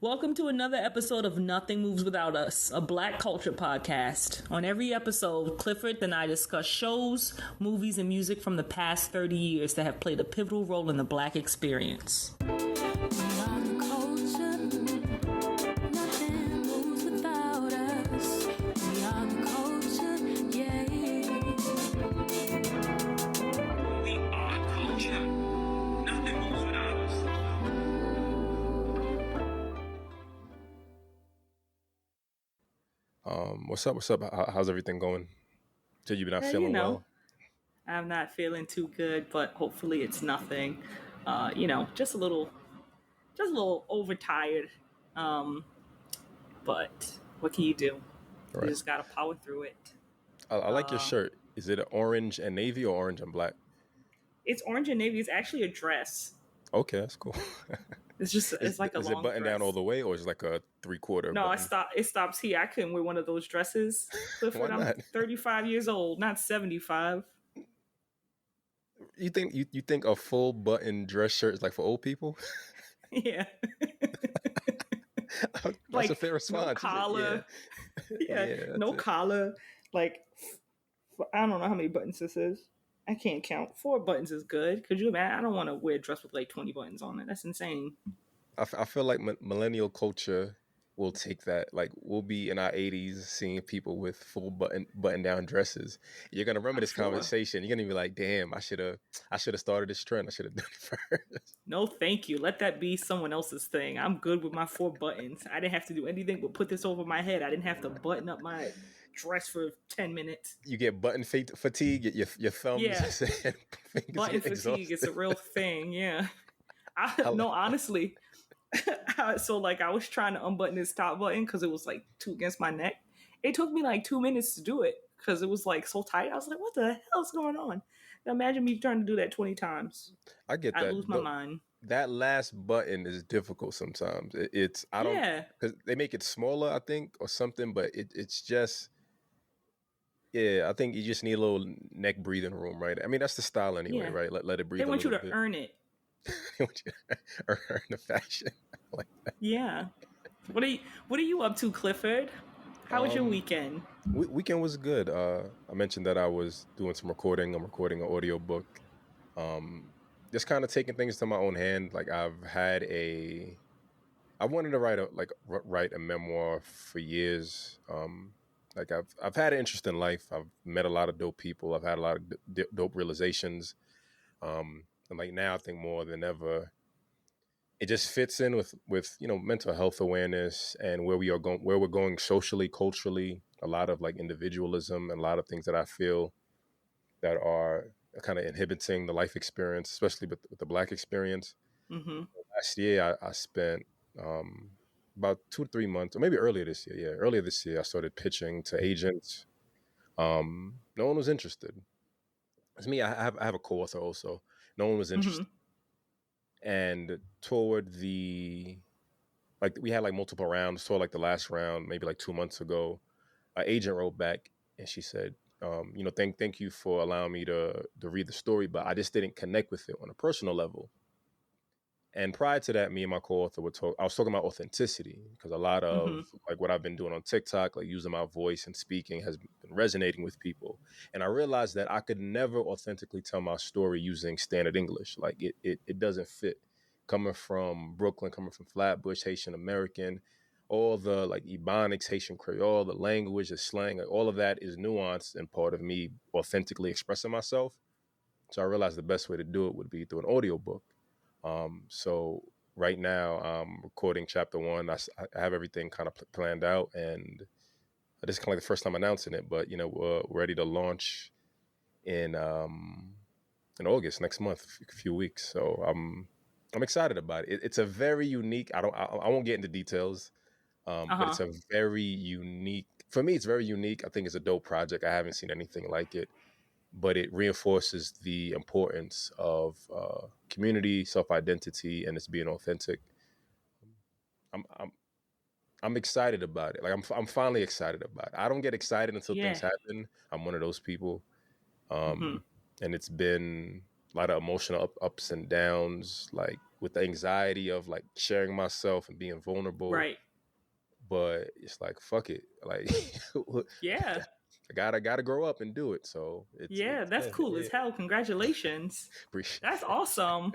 Welcome to another episode of Nothing Moves Without Us, a Black culture podcast. On every episode, Clifford and I discuss shows, movies, and music from the past 30 years that have played a pivotal role in the Black experience. What's up? How's everything going? So you've not feeling well? I'm not feeling too good, but hopefully it's nothing. Just a little overtired. But what can you do? Right. You just gotta power through it. I like your shirt. Is it orange and navy or orange and black? It's orange and navy. It's actually a dress. Okay, that's cool. It's like a long dress. Is it buttoned down all the way, or is it like a 3/4? No, it stops here. I couldn't wear one of those dresses. Clifford, I'm 35 years old, not 75. You think a full button dress shirt is like for old people? Yeah. That's like, a fair response. No collar. Yeah, no collar. Like, I don't know how many buttons this is. I can't count. 4 buttons is good. Could you imagine? I don't want to wear a dress with like 20 buttons on it. That's insane. I feel like millennial culture will take that. Like, we'll be in our 80s seeing people with full button down dresses. You're gonna remember this conversation. You're gonna be like, "Damn, I should have started this trend. I should have done it first." No, thank you. Let that be someone else's thing. I'm good with my 4 buttons. I didn't have to do anything but put this over my head. I didn't have to button up my dress for 10 minutes. You get button fatigue. Your thumbs. Yeah. Button fatigue is a real thing. Yeah. No, honestly. So like I was trying to unbutton this top button because it was like too against my neck. It took me like 2 minutes to do it because it was like so tight. I was like, what the hell is going on? Now imagine me trying to do that 20 times. I get that. I lose my mind. That last button is difficult sometimes. Because they make it smaller, I think, or something, but it's just, I think you just need a little neck breathing room, right? I mean, that's the style anyway, right? Let it breathe. They want you to earn it. Earn the fashion. Like that. Yeah. What are you up to, Clifford? How was your weekend? Weekend was good. I mentioned that I was doing some recording. I'm recording an audio book. Just kind of taking things to my own hand. Like I wanted to write a memoir for years. Like I've had an interesting life. I've met a lot of dope people. I've had a lot of dope realizations. And like now, I think more than ever, it just fits in with mental health awareness and where we're going socially, culturally. A lot of like individualism and a lot of things that I feel that are kind of inhibiting the life experience, especially with the Black experience. Mm-hmm. Last year, I spent about 2 to 3 months, or maybe earlier this year. Yeah, earlier this year, I started pitching to agents. No one was interested. It's me. I have a co-author also. No one was interested. Mm-hmm. And toward we had like multiple rounds. Toward like the last round, maybe like 2 months ago, an agent wrote back and she said, thank you for allowing me to read the story, but I just didn't connect with it on a personal level. And prior to that, me and my co-author I was talking about authenticity because a lot of like what I've been doing on TikTok, like using my voice and speaking has been resonating with people. And I realized that I could never authentically tell my story using standard English. Like it doesn't fit. Coming from Brooklyn, coming from Flatbush, Haitian American, all the like Ebonics, Haitian Creole, the language, the slang, like all of that is nuanced and part of me authentically expressing myself. So I realized the best way to do it would be through an audiobook. So right now I'm recording chapter 1. I have everything kind of planned out, and this is kind of like the first time announcing it, but we're ready to launch in August next month, a few weeks. So I'm excited about it. It's a very unique, I won't get into details, but it's a very unique, for me, it's very unique. I think it's a dope project. I haven't seen anything like it. But it reinforces the importance of community, self-identity, and it's being authentic. I'm excited about it. Like I'm finally excited about it. I don't get excited until things happen. I'm one of those people, and it's been a lot of emotional ups and downs. Like with the anxiety of like sharing myself and being vulnerable. Right. But it's like, fuck it. Like, Yeah. I gotta grow up and do it. So it's Yeah, that's cool as hell. Congratulations. appreciate That's awesome.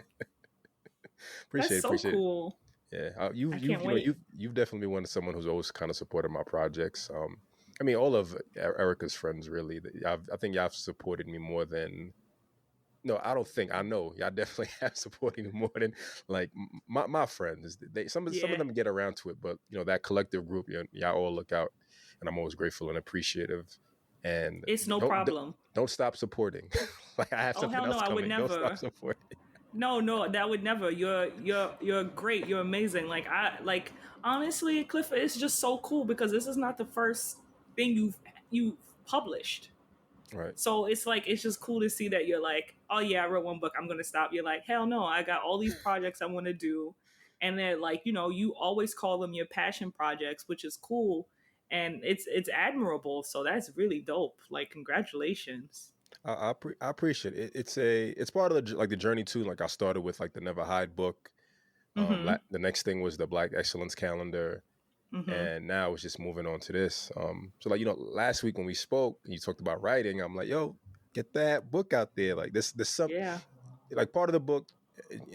That's so appreciate it. cool. Yeah, I can't wait. you've definitely been someone who's always kind of supported my projects. I mean, all of Erica's friends really. I think y'all have supported me more than. No, I don't think I know. Y'all definitely have supported me more than like my friends. Some of Yeah. them get around to it, but that collective group, y'all all look out, and I'm always grateful and appreciative. And It's no problem. don't stop supporting. Like I have Oh something hell no, else I would coming. Don't stop never. supporting. No, that would never. You're great. You're amazing. Like honestly, Clifford, it's just so cool because this is not the first thing you've published. Right. So it's like it's just cool to see that you're like, oh yeah, I wrote one book, I'm gonna stop. You're like, hell no, I got all these projects I want to do, and then like you always call them your passion projects, which is cool, and it's admirable. So that's really dope. Like congratulations. I appreciate it. It's part of the journey too. Like I started with like the Never Hide book. Mm-hmm. The next thing was the Black Excellence Calendar, Mm-hmm. and now it's just moving on to this. So like last week when we spoke, and you talked about writing. I'm like, yo, get that book out there. Like this some Yeah. like part of the book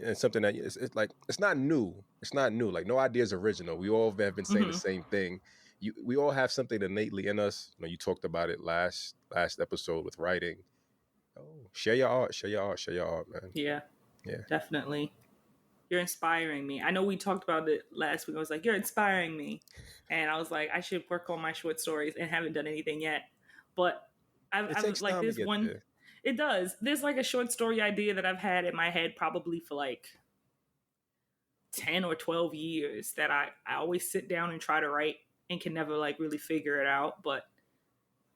and something that it's like it's not new. It's not new. Like no idea is original. We all have been saying the Mm-hmm. same thing. We all have something innately in us. You talked about it last episode with writing. Oh, share your art, man. Yeah. Yeah. Definitely. You're inspiring me. I know we talked about it last week. I was like, you're inspiring me. And I was like, I should work on my short stories and haven't done anything yet. But It I've takes like time to this get one. there. It does. There's like a short story idea that I've had in my head probably for like 10 or 12 years that I always sit down and try to write and can never like really figure it out. But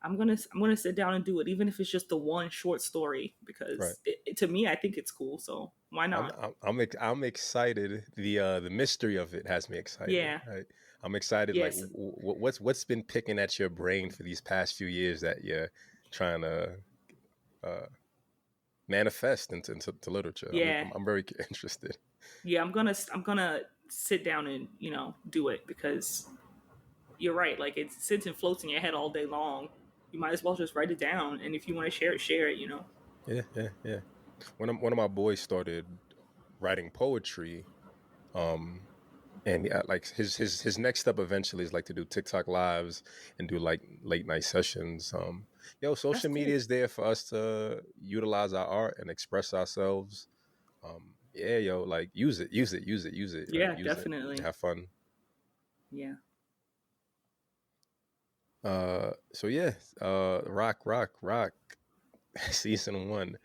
I'm gonna sit down and do it, even if it's just the one short story, Right. because to me, I think it's cool. So why not? I'm excited. The mystery of it has me excited. Yeah. Right. I'm excited. Like Yes. what's been picking at your brain for these past few years that you're trying to manifest into literature. Yeah. I'm very interested. Yeah. I'm gonna sit down and do it because you're right. Like it sits and floats in your head all day long. You might as well just write it down, and if you want to share it, share it. Yeah. One of my boys started writing poetry. And yeah, like his next step eventually is like to do TikTok lives and do like late night sessions. Social That's media cool. is there for us to utilize our art and express ourselves. Like use it, right? Yeah, Use it, definitely. have fun. Yeah. So yeah, rock, season 1.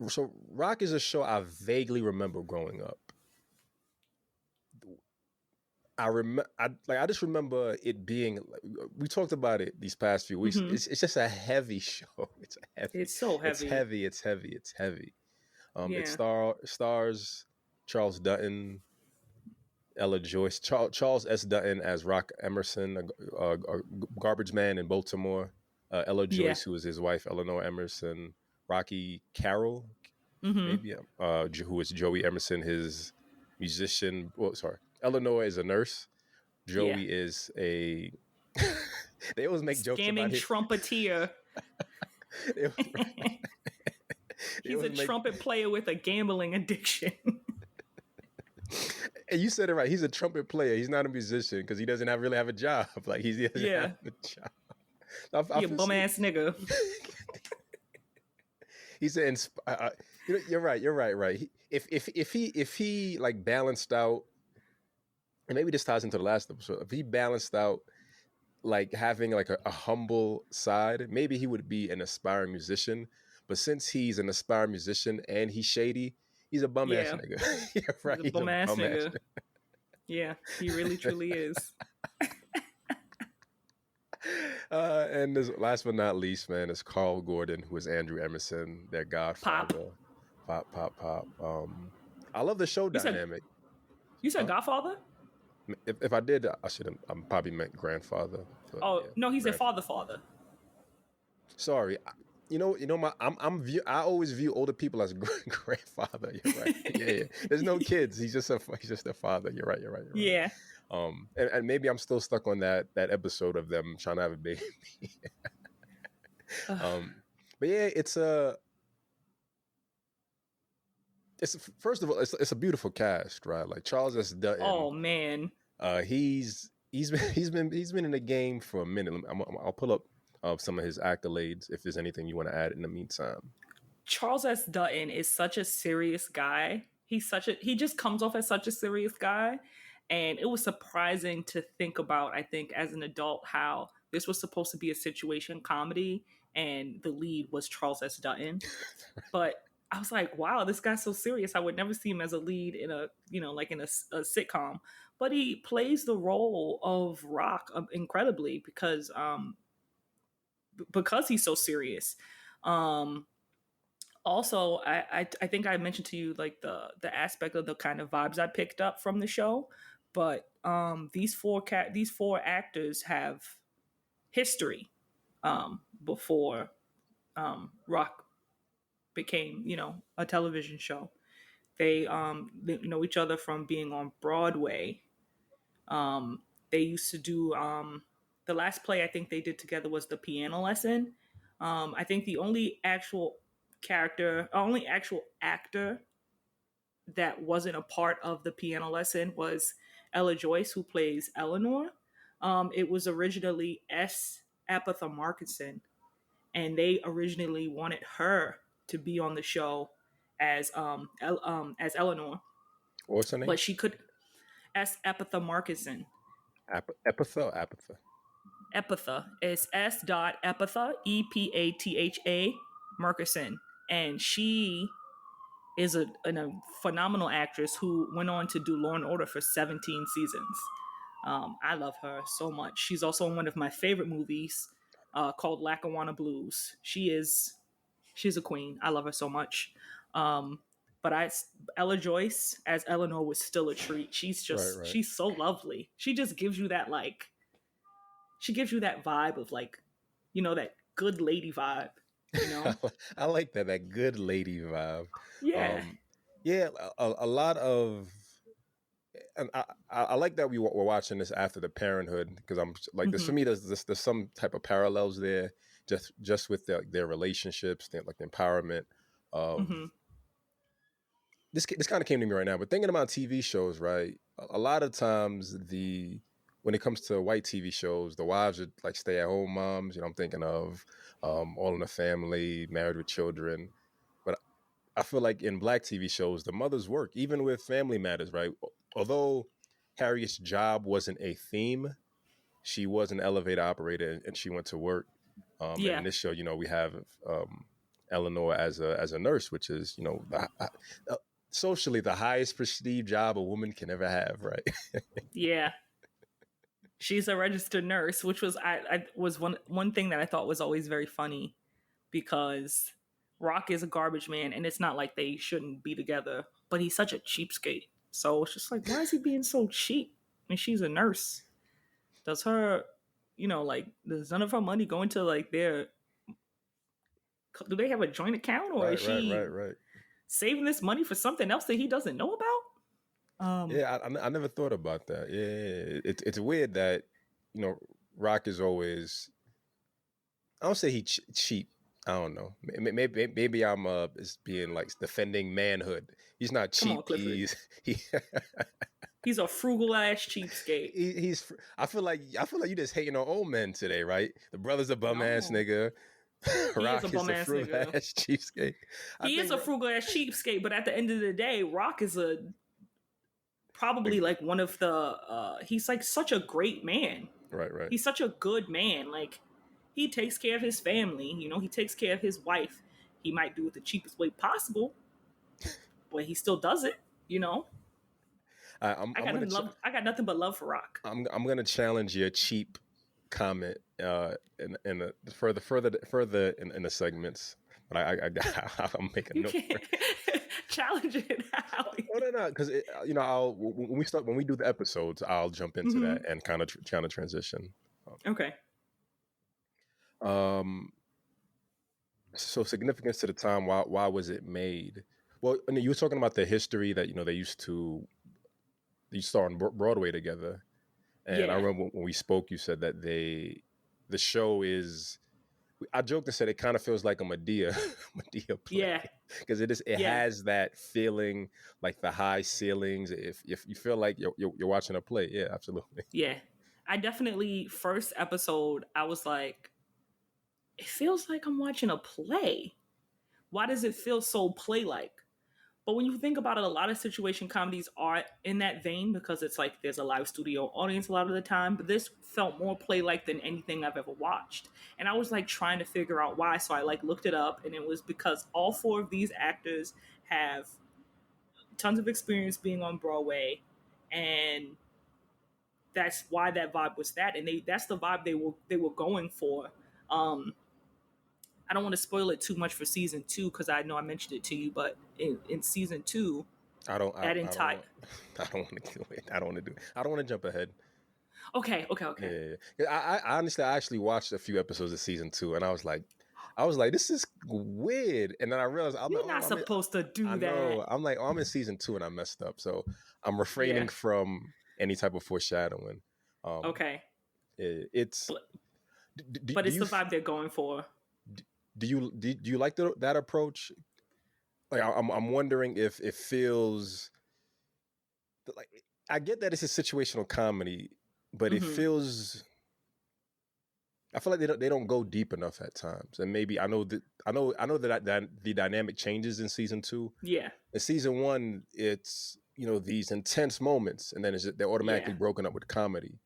So Rock is a show I vaguely remember growing up. I just remember it being. We talked about it these past few weeks. Mm-hmm. It's just a heavy show. It's so heavy. It's heavy. It Yeah. stars Charles Dutton, Ella Joyce, Charles S. Dutton as Rock Emerson, a garbage man in Baltimore. Ella Yeah. Joyce, who is his wife, Eleanor Emerson. Rocky Carroll, Mm-hmm. maybe, who is Joey Emerson, his musician. Well, sorry, Eleanor is a nurse. Yeah. Joey is a. They always make jokes about Scamming it. trumpeter. He's a trumpet player with a gambling addiction. And you said it right. He's a trumpet player. He's not a musician because he doesn't really have a job. Like he doesn't have a job. He a bum ass nigga. He's an. You're right. Right. If he like balanced out, and maybe this ties into the last episode. If he balanced out, like having like a humble side, maybe he would be an aspiring musician. But since he's an aspiring musician and he's shady, he's a bum ass nigga. Yeah, right. He's a bum ass nigga. Yeah, he really truly is. And this, last but not least, man, is Carl Gordon, who is Andrew Emerson, their godfather. Pop. I love the show dynamic. You said Godfather? If I did, I should have. I probably meant grandfather. No, he's a father. Sorry, I always view older people as grandfather. You're right. Yeah. There's no kids. He's just a father. You're right. Yeah. And maybe I'm still stuck on that episode of them trying to have a baby. But yeah, it's first of all, it's a beautiful cast, right? Like Charles S. Dutton. Oh man. He's been in the game for a minute. I'll pull up some of his accolades if there's anything you want to add in the meantime. Charles S. Dutton is such a serious guy. He just comes off as such a serious guy. And it was surprising to think about, I think, as an adult, how this was supposed to be a situation comedy and the lead was Charles S. Dutton. But I was like, wow, this guy's so serious. I would never see him as a lead in a sitcom. But he plays the role of Rock incredibly because he's so serious. Also, I think I mentioned to you like the aspect of the kind of vibes I picked up from the show, but these four actors have history before Rock became a television show. They know each other from being on Broadway. They used to do the last play I think they did together was The Piano Lesson. I think the only actual actor that wasn't a part of The Piano Lesson was Joyce, who plays Eleanor. It was originally S. Apatha Markinson, and they originally wanted her to be on the show as Eleanor. What's her name? But she could. S. Apatha Markinson. Apatha. Epitha is S. Epitha Epatha Markinson, and she is a phenomenal actress who went on to do Law and Order for 17 seasons. I love her so much. She's also in one of my favorite movies called Lackawanna Blues. She's a queen. I love her so much. But Ella Joyce as Eleanor was still a treat. She's just she's so lovely. She just gives you that vibe of like, that good lady vibe. I like that good lady vibe. Yeah. A lot of, and I like that we're watching this after the Parenthood, because I'm like, for me, there's some type of parallels there, just with their relationships, like the empowerment. This kind of came to me right now, but thinking about TV shows, right? A lot of times when it comes to white TV shows, the wives are like stay-at-home moms. I'm thinking of All in the Family, Married with Children. But I feel like in black TV shows, the mothers work, even with Family Matters, right? Although Harriet's job wasn't a theme, she was an elevator operator and she went to work. And in this show, we have Eleanor as a nurse, which is, socially the highest prestige job a woman can ever have, right? Yeah. She's a registered nurse, which was was one thing that I thought was always very funny, because Rock is a garbage man, and it's not like they shouldn't be together, but he's such a cheapskate. So it's just like, why is he being so cheap? And she's a nurse. Does her, does none of her money go into like do they have a joint account, or is she right. saving this money for something else that he doesn't know about? I never thought about that. Yeah, it's weird that Rock is always. I don't say he cheap. I don't know. Maybe I'm being like defending manhood. He's not cheap. Come on, he's a frugal ass cheapskate. I feel like you just hating on old men today, right? The brother's a bum ass nigga. Rock is a frugal ass cheapskate. He is a frugal ass cheapskate, but at the end of the day, Rock is probably like one of the he's like such a great man. Right. He's such a good man. Like, he takes care of his family, he takes care of his wife. He might do it the cheapest way possible, but he still does it, I got nothing but love for Rock. I'm gonna challenge your cheap comment in the further in the segments, but I'll make a note. Challenge it out. No, because when we do the episodes, I'll jump into that and kind of transition. Okay. So significance to the time. Why was it made? Well, I mean, you were talking about the history that they used to on Broadway together, and I Yeah, remember when we spoke, you said that the show is. I joked and said it kind of feels like a Medea Medea play yeah, because it yeah, has that feeling, like the high ceilings. If you feel like you're watching a play, yeah, absolutely. yeah. I definitely, first episode, I was like, it feels like I'm watching a play. Why does it feel so play like? But when you think about it, a lot of situation comedies are in that vein because it's like there's a live studio audience a lot of the time. But this felt more play like than anything I've ever watched. And I was like trying to figure out why. So I like looked it up, and it was because all four of these actors have tons of experience being on Broadway, and that's why that vibe was that. And that's the vibe they were going for. Um, I don't want to spoil it too much for season two because I know I mentioned it to you, but in season two, that I don't entire want. I don't want to do it. I don't want to do. I don't want to jump ahead. okay. Yeah, yeah. I honestly, I actually watched a few episodes of season two, and I was like, this is weird. And then I realized, You're not supposed to I do know. that. I'm like, oh, I'm in season two, and I messed up. So I'm Yeah. refraining from any type of foreshadowing. Um, Okay. it's But do, but do it's you the vibe they're going for. do you like that approach? Like, I'm wondering if it feels like, I get that it's a situational comedy, but it Mm-hmm. feels, I feel like they don't go deep enough at times. And maybe I know that the dynamic changes in season two. Yeah. In season one, it's these intense moments, and then they're automatically Yeah. broken up with comedy.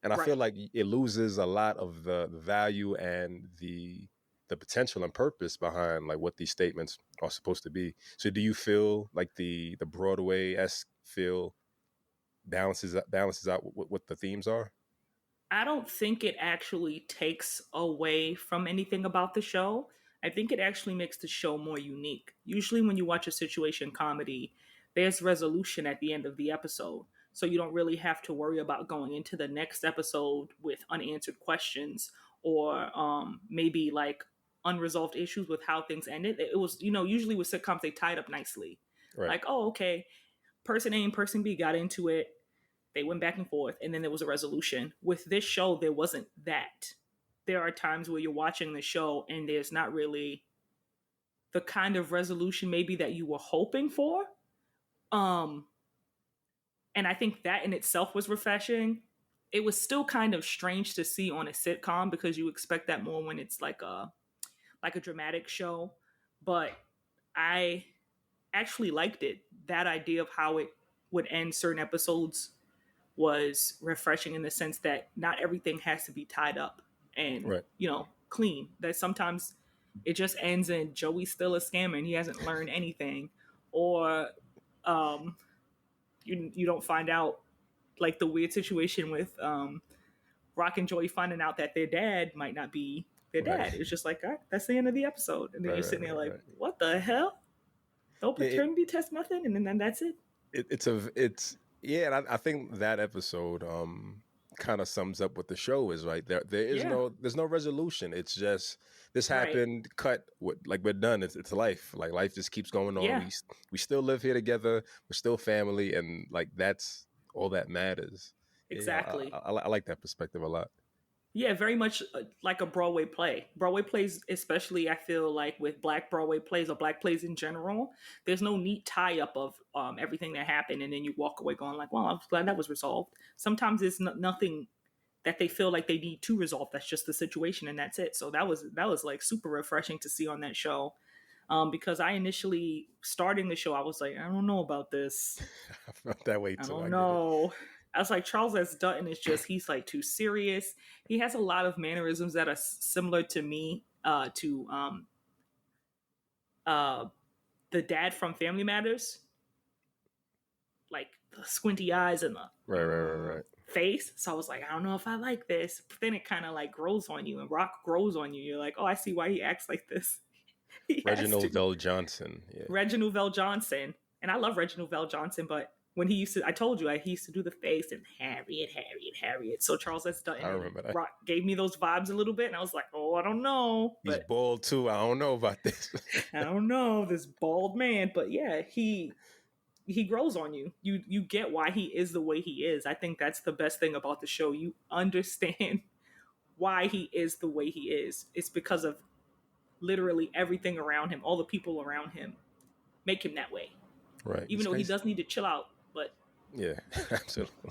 And I feel Right. like it loses a lot of the value and the potential and purpose behind like what these statements are supposed to be. So do you feel like the Broadway-esque feel balances out what the themes are? I don't think it actually takes away from anything about the show. I think it actually makes the show more unique. Usually, when you watch a situation comedy, there's resolution at the end of the episode. So you don't really have to worry about going into the next episode with unanswered questions or maybe like unresolved issues with how things ended. It was, usually with sitcoms, they tied up nicely. Right. Like, oh, okay, person A and person B got into it, they went back and forth, and then there was a resolution. With this show, there wasn't that. There are times where you're watching the show and there's not really the kind of resolution maybe that you were hoping for. Um, and I think that in itself was refreshing. It was still kind of strange to see on a sitcom because you expect that more when it's like a dramatic show. But I actually liked it. That idea of how it would end certain episodes was refreshing in the sense that not everything has to be tied up and Right. clean. That sometimes it just ends in Joey's still a scammer and he hasn't learned anything, or um, you don't find out like the weird situation with Rock and Joey finding out that their dad might not be their Right. dad. It's just like, all right, that's the end of the episode, and then Right. you're Right. sitting there Right. like, Right. what the hell? No Yeah. paternity test, nothing, and then that's it. It's yeah, and I think that episode kind of sums up what the show is, right? There is Yeah, there's no resolution. It's just this right. happened, cut, like we're done. It's life. Like life just keeps going on. Yeah, We still live here together. We're still family, and like that's all that matters. Yeah, exactly. I like that perspective a lot. Yeah, very much like a Broadway play. Broadway plays, especially, I feel like with Black Broadway plays or Black plays in general, there's no neat tie up of everything that happened, and then you walk away going like, "Well, I'm glad that was resolved." Sometimes it's nothing that they feel like they need to resolve. That's just the situation, and that's it. So that was like super refreshing to see on that show. Because I initially starting the show, I was like, I don't know about this. I felt that way I too. don't I get it. know. I was like, Charles S. Dutton is just, he's like too serious. He has a lot of mannerisms that are similar to me, to uh, the dad from Family Matters, like the squinty eyes and the Right. face. So I was like, I don't know if I like this. But then it kind of like grows on you and Rock grows on you. You're like, oh, I see why he acts like this. He has Reginald to. Vell Johnson. Yeah. Reginald Vell Johnson. And I love Reginald Vell Johnson, but when he used to, I told you, he used to do the face and Harriet. So Charles S. I Dutton remember that. gave me those vibes a little bit, and I was like, oh, I don't know. He's But bald too. I don't know about this. I don't know, this bald man. But yeah, he grows on you. You get why he is the way he is. I think that's the best thing about the show. You understand why he is the way he is. It's because of literally everything around him, all the people around him make him that way. Right. Even though he does need to chill out, but yeah, absolutely.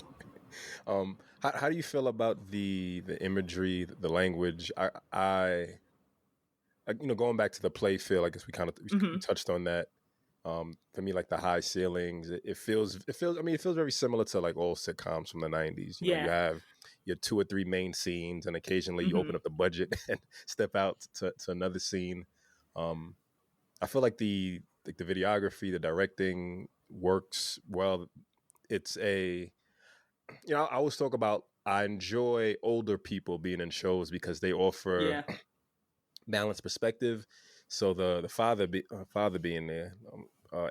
How do you feel about the imagery, the language? I going back to the play feel, I guess we kind of we touched on that. For me, like the high ceilings, it feels very similar to like all sitcoms from the 90s. You know, you have your 2 or 3 main scenes, and occasionally you open up the budget and step out to another scene. I feel like the videography, the directing works well. It's I always talk about, I enjoy older people being in shows because they offer balanced perspective. So the father being there,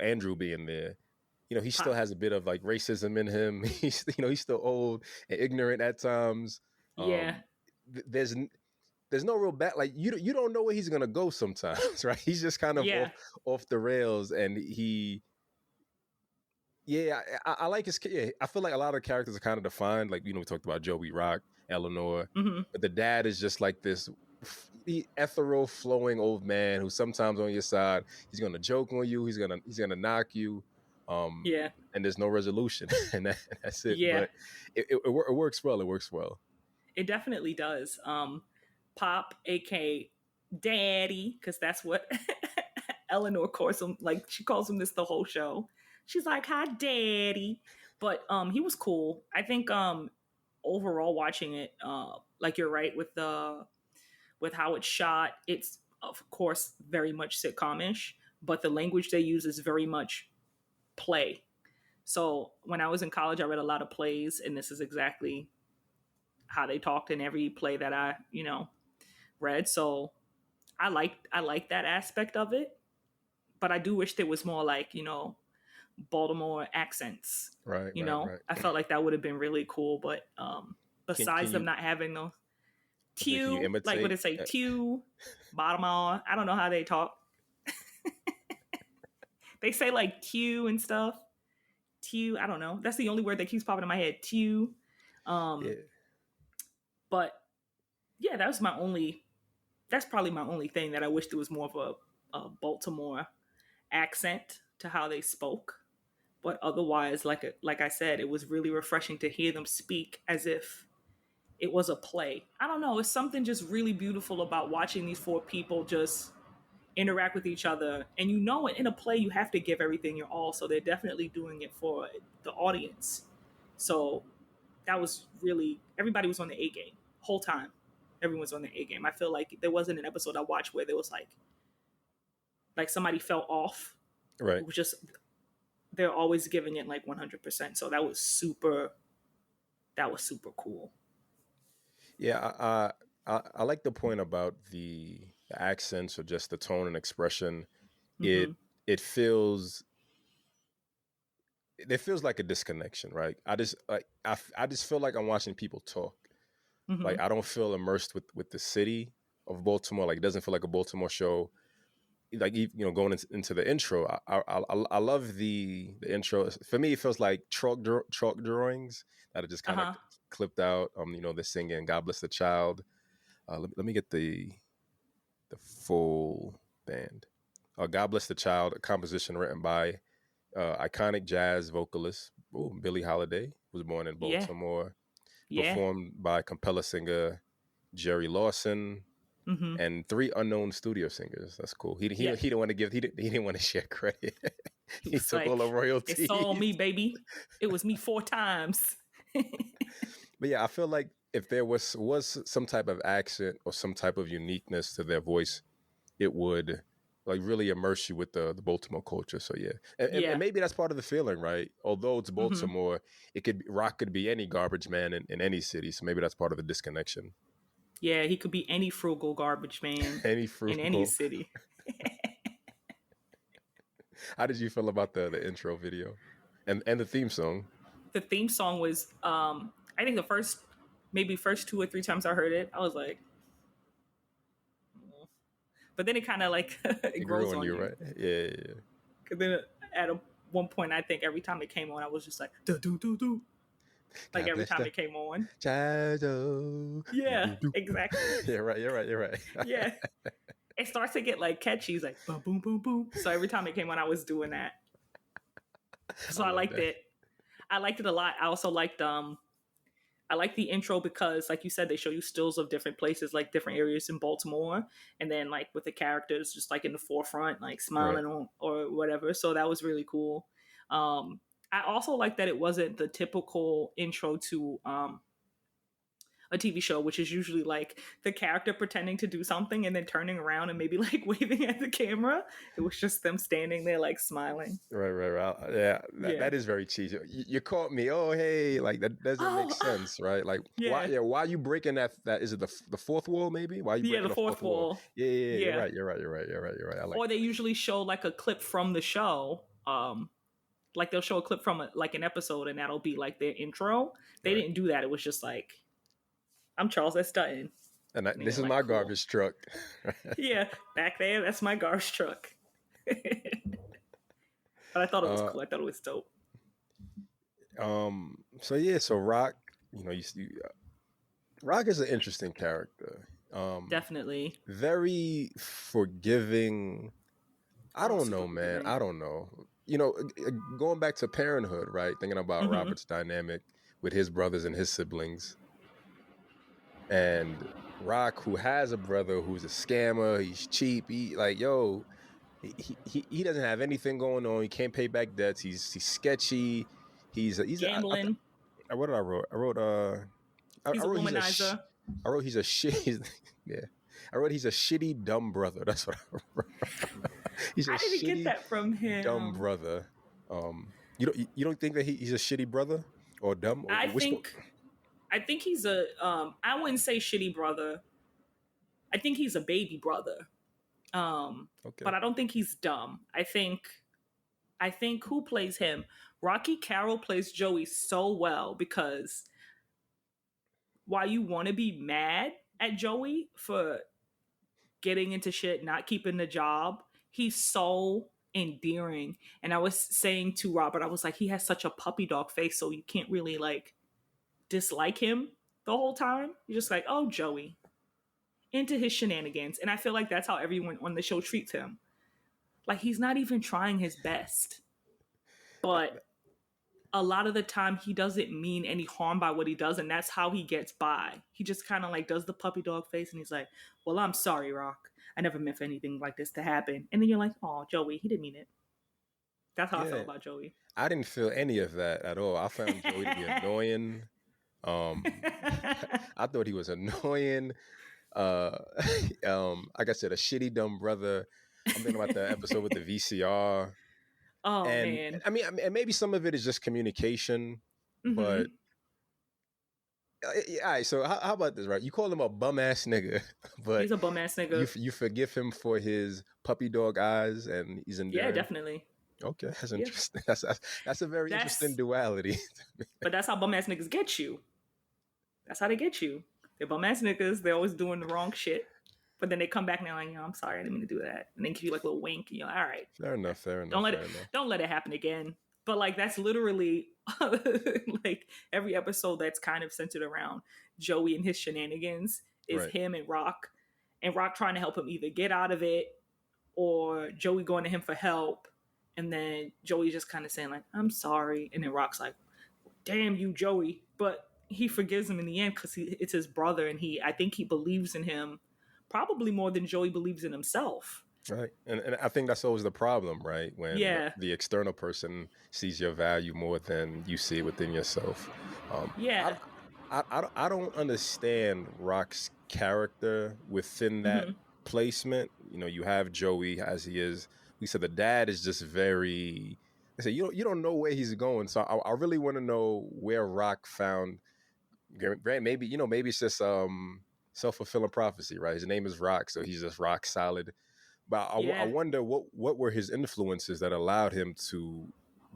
Andrew being there, he still has a bit of like racism in him. He's still old and ignorant at times. There's no real like you don't know where he's gonna go sometimes, right? He's just kind of off the rails, and I like his. Yeah, I feel like a lot of characters are kind of defined. Like, we talked about Joey Rock, Eleanor, but the dad is just like this ethereal, flowing old man who sometimes on your side, he's gonna joke on you, he's gonna knock you, and there's no resolution, and that's it. But it works well. It works well. It definitely does. Pop, aka Daddy, because that's what Eleanor calls him. Like, she calls him this the whole show. She's like, "Hi, Daddy." But he was cool. I think overall watching it, like, you're right with how it's shot. It's of course very much sitcom-ish, but the language they use is very much play. So when I was in college, I read a lot of plays, and this is exactly how they talked in every play that I read. So I like that aspect of it, but I do wish there was more like Baltimore accents. Right. I felt like that would have been really cool, but besides them not having those tew, like what it say, tew, Baltimore. I don't know how they talk. They say like tew and stuff. Tew, I don't know. That's the only word that keeps popping in my head. Tew. But yeah, that's probably my only thing that I wish there was more of a Baltimore accent to how they spoke. But otherwise, like I said, it was really refreshing to hear them speak as if it was a play. I don't know. It's something just really beautiful about watching these 4 people just interact with each other. And in a play, you have to give everything your all. So they're definitely doing it for the audience. So that was really, everybody was on the A game whole time. Everyone's on the A game. I feel like there wasn't an episode I watched where there was like somebody fell off. Right. It was just, they're always giving it like 100%. So that was super cool. Yeah, I like the point about the accents or just the tone and expression. It feels like a disconnection, right? I just feel like I'm watching people talk. Like, I don't feel immersed with the city of Baltimore. Like, it doesn't feel like a Baltimore show. Like, going into the intro, I love the intro. For me, it feels like chalk drawings that are just kind of clipped out. They're singing "God Bless the Child." Let me get the full band. "God Bless the Child," a composition written by iconic jazz vocalist Billie Holiday, was born in Baltimore. Performed by Cappella singer Jerry Lawson. And 3 unknown studio singers. That's cool. He didn't want to share credit. He took all the royalties. It's all me, baby. It was me 4 times. But yeah, I feel like if there was some type of accent or some type of uniqueness to their voice, it would like really immerse you with the Baltimore culture. So yeah. And maybe that's part of the feeling, right? Although it's Baltimore, Rock could be any garbage man in any city. So maybe that's part of the disconnection. Yeah, he could be any frugal garbage man in any city. How did you feel about the intro video? And the theme song. The theme song was, I think the first 2 or 3 times I heard it, I was like, but then it kind of like it It grows grew on on you, you. right? Yeah. Cause then one point, I think every time it came on, I was just like, do do do do, like God every bless time the it came on. child. Yeah, exactly. Yeah, right. You're right. You're right. Yeah, it starts to get like catchy. It's like boom, boom, boom, boom. So every time it came on, I was doing that. I So I love liked that. it. I liked it a lot. I also liked I like the intro because, like you said, they show you stills of different places, like different areas in Baltimore, and then like with the characters just like in the forefront, like Right. smiling or whatever. So that was really cool. I also like that it wasn't the typical intro to a TV show, which is usually like the character pretending to do something and then turning around and maybe like waving at the camera. It was just them standing there like smiling. Right. Yeah, Yeah. that is very cheesy. You caught me. Oh, hey, like that doesn't make Oh, sense, right? Like, why? yeah. Yeah, why are you breaking that? That is it. The fourth wall, maybe? Why are you Yeah, breaking the the fourth fourth wall? wall. Yeah. You're Yeah. right. You're right. You're right. You're right. You're right. I like Or they that. usually show like a clip from the show. Like they'll show a clip from like an episode and that'll be like their intro. They Right. didn't do that. It was just like, I'm Charles S. Dutton. And And this you're is like, my cool. garbage truck. Yeah, back there, that's my garbage truck. But I thought it was cool. I thought it was dope. So yeah. So Rock. Rock is an interesting character. Definitely. Very forgiving. I don't Super know, man. forgiving. I don't know. Going back to Parenthood, right? Thinking about Robert's dynamic with his brothers and his siblings. And Rock, who has a brother who's a scammer, he's cheap. He doesn't have anything going on. He can't pay back debts. He's sketchy. Gambling. What did I wrote? He's a womanizer. I wrote he's a shit. Yeah. I wrote he's a shitty dumb brother. That's what I wrote. He's a I didn't get that from him. dumb brother. You don't think that he's a shitty brother or dumb? I think he's I wouldn't say shitty brother. I think he's a baby brother. Okay. But I don't think he's dumb. I think who plays him? Rocky Carroll plays Joey so well because while you want to be mad at Joey for getting into shit, not keeping the job, he's so endearing. And I was saying to Robert, I was like, he has such a puppy dog face, so you can't really like dislike him the whole time. You're just like, oh, Joey, into his shenanigans. And I feel like that's how everyone on the show treats him. Like, he's not even trying his best. But a lot of the time, he doesn't mean any harm by what he does, and that's how he gets by. He just kind of like does the puppy dog face, and he's like, well, I'm sorry, Rock. I never meant for anything like this to happen. And then you're like, oh, Joey, he didn't mean it. That's how I felt about Joey. I didn't feel any of that at all. I found Joey to be annoying. I thought he was annoying. Like I said, a shitty dumb brother. I'm thinking about the episode with the VCR. Oh, man. I mean, and maybe some of it is just communication, but all right. So how about this, right? You call him a bum ass nigga, but he's a bum ass nigga. You forgive him for his puppy dog eyes, and he's in there. Yeah, definitely. Okay, that's interesting. That's a very interesting duality. But that's how bum ass niggas get you. That's how they get you. They're bum ass niggas. They're always doing the wrong shit. But then they come back and they're like, I'm sorry, I didn't mean to do that. And they give you like a little wink. And you're like, all right. Fair enough. Don't let it happen again. But like, that's literally like every episode that's kind of centered around Joey and his shenanigans is him and Rock trying to help him either get out of it or Joey going to him for help. And then Joey's just kind of saying like, I'm sorry. And then Rock's like, damn you, Joey. But he forgives him in the end because it's his brother. And I think he believes in him probably more than Joey believes in himself. Right. And I think that's always the problem, right? When the external person sees your value more than you see it within yourself. I don't understand Rock's character within that placement. You have Joey as he is. We said the dad is just very. I said you don't know where he's going. So I really want to know where Rock found. Maybe it's just self-fulfilling prophecy, right? His name is Rock, so he's just rock solid. But I wonder what were his influences that allowed him to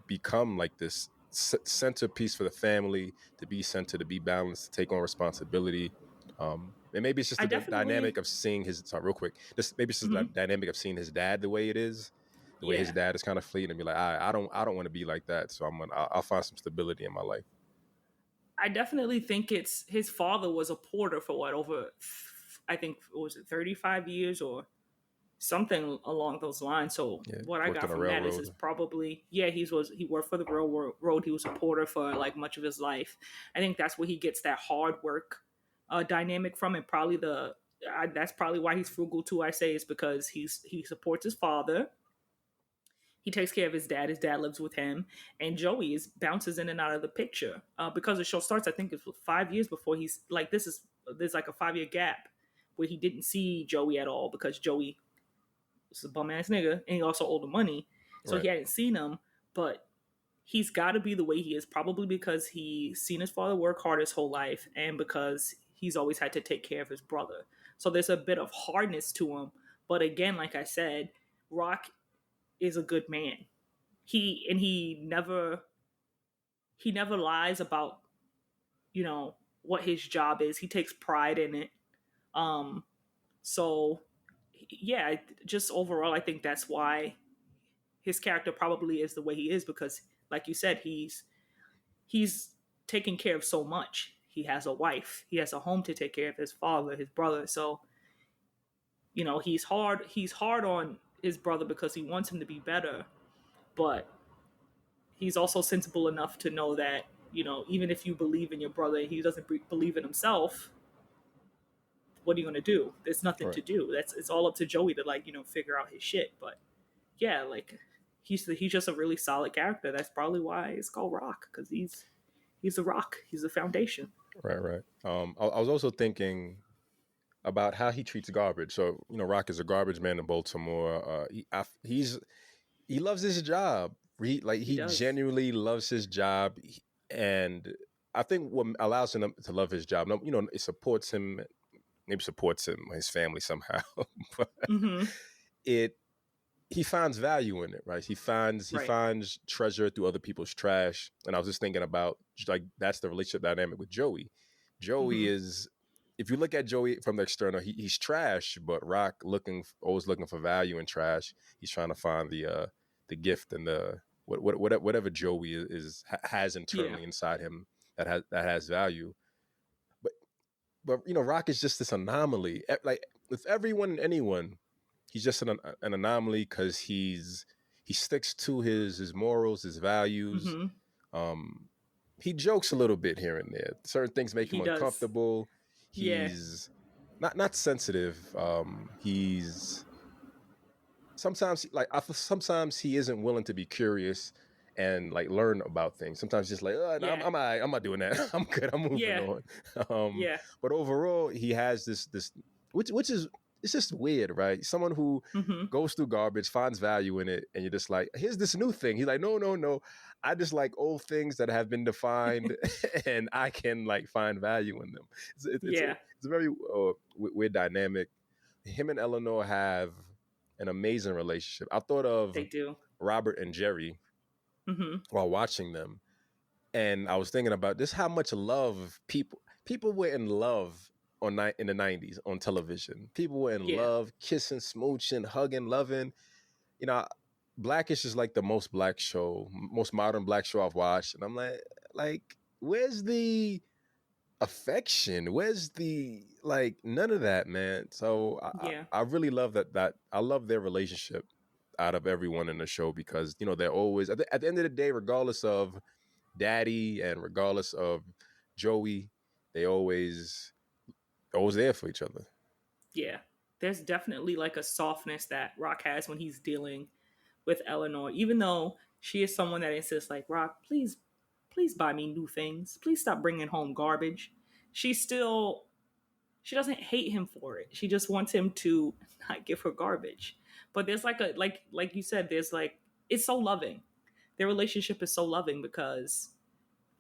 become like this centerpiece for the family, to be center, to be balanced, to take on responsibility. And maybe it's just I the definitely dynamic of seeing his. Sorry, real quick. Maybe it's just the dynamic of seeing his dad the way it is, the way his dad is kind of fleeting, and be like, I don't want to be like that. So I'll find some stability in my life. I definitely think it's his father was a porter for what, over, I think, was it 35 years or something along those lines. So what I Worked got on a from that is railroad. probably, he worked for the railroad. He was a porter for like much of his life. I think that's where he gets that hard work dynamic from, and probably that's probably why he's frugal too. I say is because he supports his father. He takes care of his dad. His dad lives with him, and Joey bounces in and out of the picture because the show starts. I think it's 5 years before he's like, there's like a 5 year gap where he didn't see Joey at all because Joey was a bum ass nigga, and he also owed him money, so Right. he hadn't seen him. But he's got to be the way he is, probably because he's seen his father work hard his whole life, and because he's always had to take care of his brother. So there's a bit of hardness to him. But again, like I said, Rock is a good man. He never lies about, what his job is. He takes pride in it. So yeah, just overall I think that's why his character probably is the way he is, because like you said, he's taking care of so much. He has a wife, he has a home to take care of, his father, his brother. So he's hard on his brother because he wants him to be better, but he's also sensible enough to know that, even if you believe in your brother and he doesn't believe in himself, what are you going to do? There's nothing Right. to do. It's all up to Joey to figure out his shit. But yeah, like he's just a really solid character. That's probably why it's called Rock, because he's a rock. He's a foundation. Right. I was also thinking about how he treats garbage. So Rock is a garbage man in Baltimore. He loves his job. He He does. genuinely loves his job, and I think what allows him to love his job, it supports him. Maybe supports him, his family somehow, but Mm-hmm. it he finds value in it, right? He Right. finds treasure through other people's trash. And I was just thinking about like that's the relationship dynamic with Joey. Joey Mm-hmm. is, if you look at Joey from the external, he's trash, but Rock always looking for value in trash. He's trying to find the gift and the whatever Joey has Yeah. internally inside him that has value. But Rock is just this anomaly. Like with everyone and anyone, he's just an anomaly because he sticks to his morals, his values. Mm-hmm. Um, he jokes a little bit here and there. Certain things make him He does. uncomfortable. Yeah. He's not sensitive. He's sometimes sometimes he isn't willing to be curious and like learn about things. Sometimes just like, oh, no, Yeah. I'm not doing that. I'm good. I'm moving Yeah. on. Um, Yeah. but overall, he has this which is, it's just weird, right? Someone who Mm-hmm. goes through garbage, finds value in it, and you're just like, here's this new thing. He's like, no. I just like old things that have been defined, and I can like find value in them. Yeah. It's a very weird dynamic. Him and Eleanor have an amazing relationship. I thought They of do. Robert and Jerry Mm-hmm. while watching them, and I was thinking about this: how much love people were in love in the '90s on television. People were in Yeah. love, kissing, smooching, hugging, loving. You know, Blackish is like the most black show, most modern black show I've watched, and I'm like, where's the affection? Where's the like none of that, man? So Yeah. I really love that I love their relationship out of everyone in the show, because they're always at the end of the day, regardless of Daddy and regardless of Joey, they always there for each other. Yeah. There's definitely like a softness that Rock has when he's dealing with Eleanor, even though she is someone that insists, like, Rock, please buy me new things. Please stop bringing home garbage. She doesn't hate him for it. She just wants him to not give her garbage. But there's like like you said, there's like, it's so loving. Their relationship is so loving because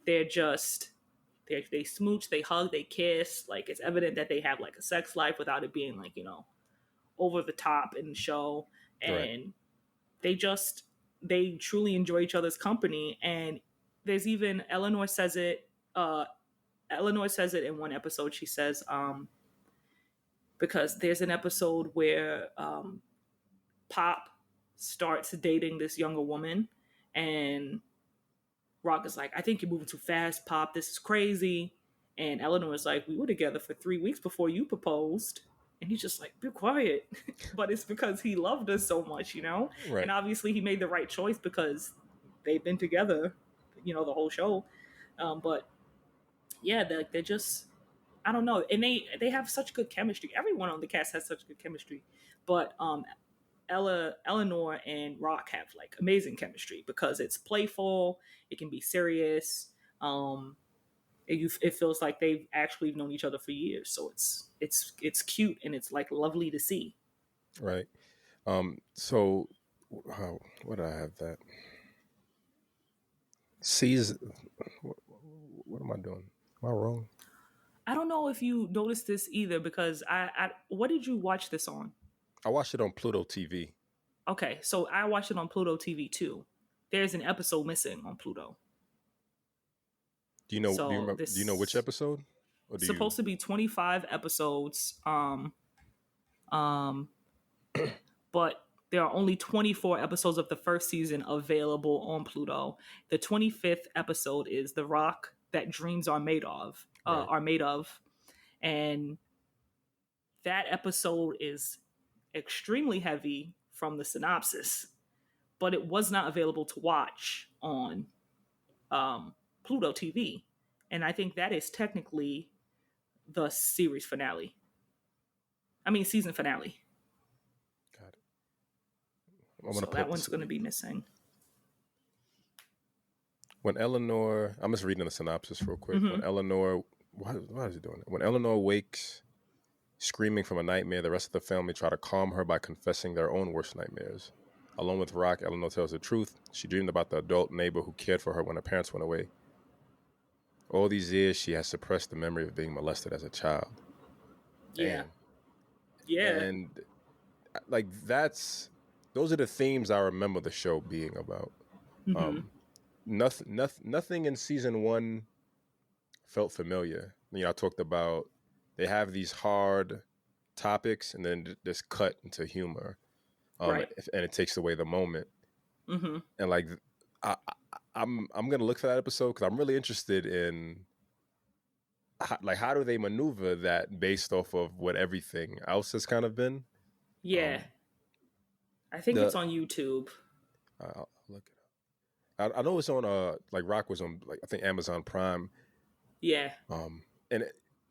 they're just they smooch, they hug, they kiss. Like, it's evident that they have like a sex life without it being like, over the top in the show. Right. And they just they truly enjoy each other's company. And there's even Eleanor says it. Eleanor says it in one episode. She says, because there's an episode where Pop starts dating this younger woman, and Rock is like, I think you're moving too fast, Pop. This is crazy. And Eleanor is like, we were together for 3 weeks before you proposed. And he's just like, be quiet. But it's because he loved her so much, you know? Right. And obviously he made the right choice because they've been together, you know, the whole show. But yeah, they're just, I don't know. And they have such good chemistry. Everyone on the cast has such good chemistry. But Eleanor and Rock have like amazing chemistry because it's playful. It can be serious. It feels like they've actually known each other for years. So it's cute and it's like lovely to see. Right. So what did I have that? Season. What am I doing? Am I wrong? I don't know if you noticed this either because I what did you watch this on? I watched it on Pluto TV. Okay, so I watched it on Pluto TV too. There's an episode missing on Pluto. Do you know? Do you remember? Do you know which episode? It's supposed to be 25 episodes. But there are only 24 episodes of the first season available on Pluto. The 25th episode is "The Rock That Dreams Are Made Of." And that episode is extremely heavy from the synopsis, but it was not available to watch on Pluto TV. And I think that is technically the series finale. I mean, season finale. Got it. So that one's going to be missing. When Eleanor, I'm just reading the synopsis real quick. Mm-hmm. When Eleanor, why is he doing it? When Eleanor wakes screaming from a nightmare, the rest of the family try to calm her by confessing their own worst nightmares. Along with Rock, Eleanor tells the truth. She dreamed about the adult neighbor who cared for her when her parents went away. All these years, she has suppressed the memory of being molested as a child. Yeah. And like those are the themes I remember the show being about. Mm-hmm. Nothing in season 1 felt familiar. You know, I talked about they have these hard topics and then just cut into humor. Right. And it takes away the moment. Mm-hmm. And like, I'm gonna look for that episode because I'm really interested in how do they maneuver that based off of what everything else has kind of been. Yeah, I think it's on YouTube. I'll look it up. I know it's on like Rock was on like I think Amazon Prime. Yeah. And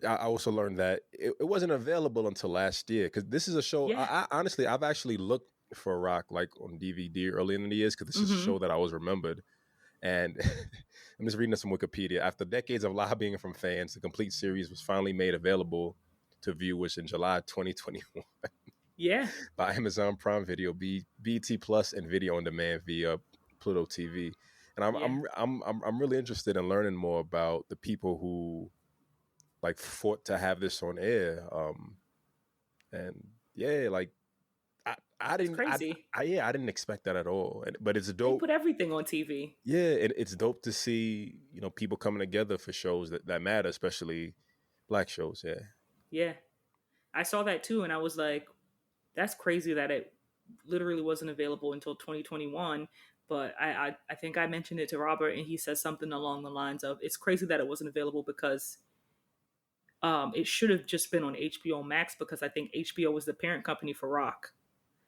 I also learned that it wasn't available until last year because this is a show. Yeah. Honestly, I've actually looked for Rock like on DVD early in the years because this is a show that I always remembered. And I'm just reading some Wikipedia. After decades of lobbying from fans, the complete series was finally made available to viewers in July 2021. Yeah. By Amazon Prime Video, BT Plus, and Video on Demand via Pluto TV. And I'm really interested in learning more about the people who like fought to have this on air. And yeah, like I didn't. Crazy. I didn't expect that at all. But it's dope. They put everything on TV. Yeah, it's dope to see people coming together for shows that matter, especially Black shows. Yeah. Yeah, I saw that too, and I was like, "That's crazy that it literally wasn't available until 2021." But I think I mentioned it to Robert, and he said something along the lines of, "It's crazy that it wasn't available because." It should have just been on HBO Max because I think HBO was the parent company for Rock.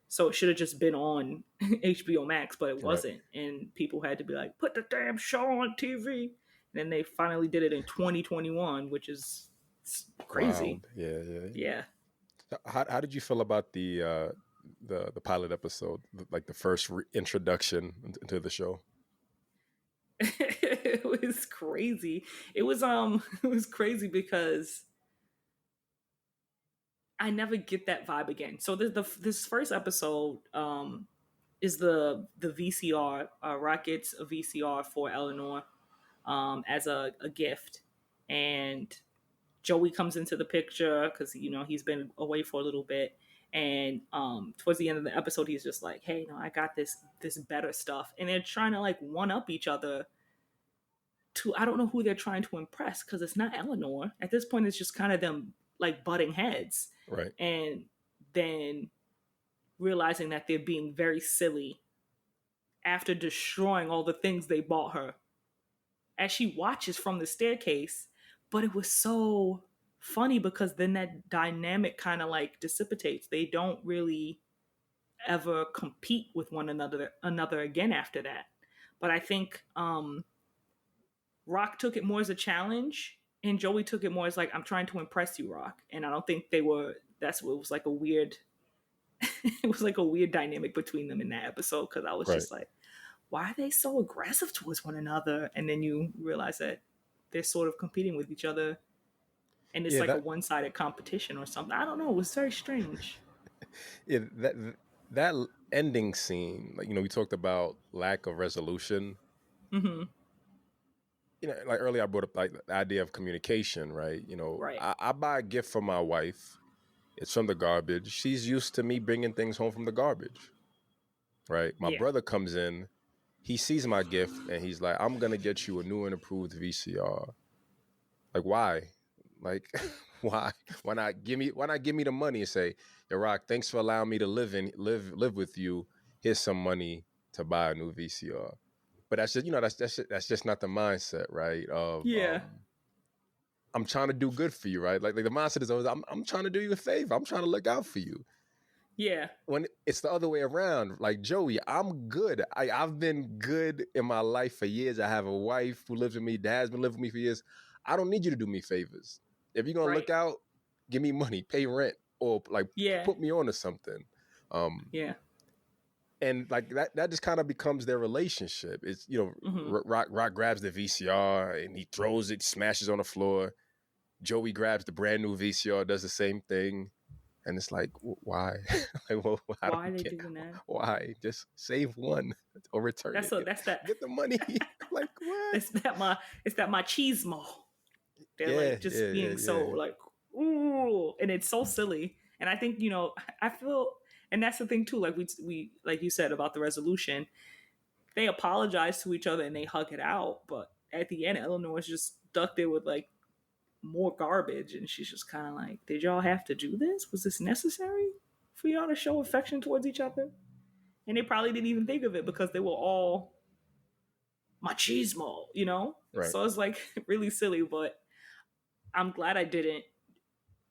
So it should have just been on HBO Max, but it wasn't. Right. And people had to be like, put the damn show on TV. And then they finally did it in 2021, which is crazy. Wild. Yeah. How did you feel about the pilot episode, like the first introduction into the show? It was crazy. It was crazy because I never get that vibe again. So this first episode is the VCR. Rock gets a VCR for Eleanor as a gift, and Joey comes into the picture because he's been away for a little bit, And towards the end of the episode, he's just like, hey, no, I got this better stuff. And they're trying to like one up each other to, I don't know who they're trying to impress, because it's not Eleanor. At this point, it's just kind of them like butting heads. Right. And then realizing that they're being very silly after destroying all the things they bought her as she watches from the staircase. But it was so funny because then that dynamic kind of like dissipates. They don't really ever compete with one another again after that. But I think Rock took it more as a challenge, and Joey took it more as like, I'm trying to impress you, Rock. And I don't think they were. That's what it was like a weird. It was like a weird dynamic between them in that episode, because I was just like, why are they so aggressive towards one another? And then you realize that they're sort of competing with each other, and it's like a one-sided competition or something. I don't know. It was very strange. Yeah, that ending scene, like, you know, we talked about lack of resolution. Mm-hmm. You know, like earlier I brought up like the idea of communication, right? You know, right. I buy a gift for my wife. It's from the garbage. She's used to me bringing things home from the garbage, right? My brother comes in, he sees my gift, and he's like, I'm going to get you a new and improved VCR. Like, why? Like, why? Why not give me the money and say, yo, Rock, thanks for allowing me to live with you. Here's some money to buy a new VCR. But that's just, you know, that's just not the mindset, right? Of I'm trying to do good for you, right? Like the mindset is always, I'm trying to do you a favor. I'm trying to look out for you. Yeah. When it's the other way around, like Joey, I'm good. I've been good in my life for years. I have a wife who lives with me. Dad's been living with me for years. I don't need you to do me favors. If you're gonna look out, give me money, pay rent, or like put me on to something. And like that just kind of becomes their relationship. It's, you know, Rock grabs the VCR and he throws it, smashes on the floor. Joey grabs the brand new VCR, does the same thing. And it's like, why? Like, well, why are they doing that? Why? Just save one or return it. That's that. Get the money. Like, what? It's that machismo. They're like just being so like, ooh, and it's so silly. And I think, you know, I feel, and that's the thing too. Like we like you said about the resolution, they apologize to each other and they hug it out. But at the end, Eleanor is just stuck there with like more garbage, and she's just kind of like, did y'all have to do this? Was this necessary for y'all to show affection towards each other? And they probably didn't even think of it because they were all machismo, you know? Right. So it's like really silly, but I'm glad I didn't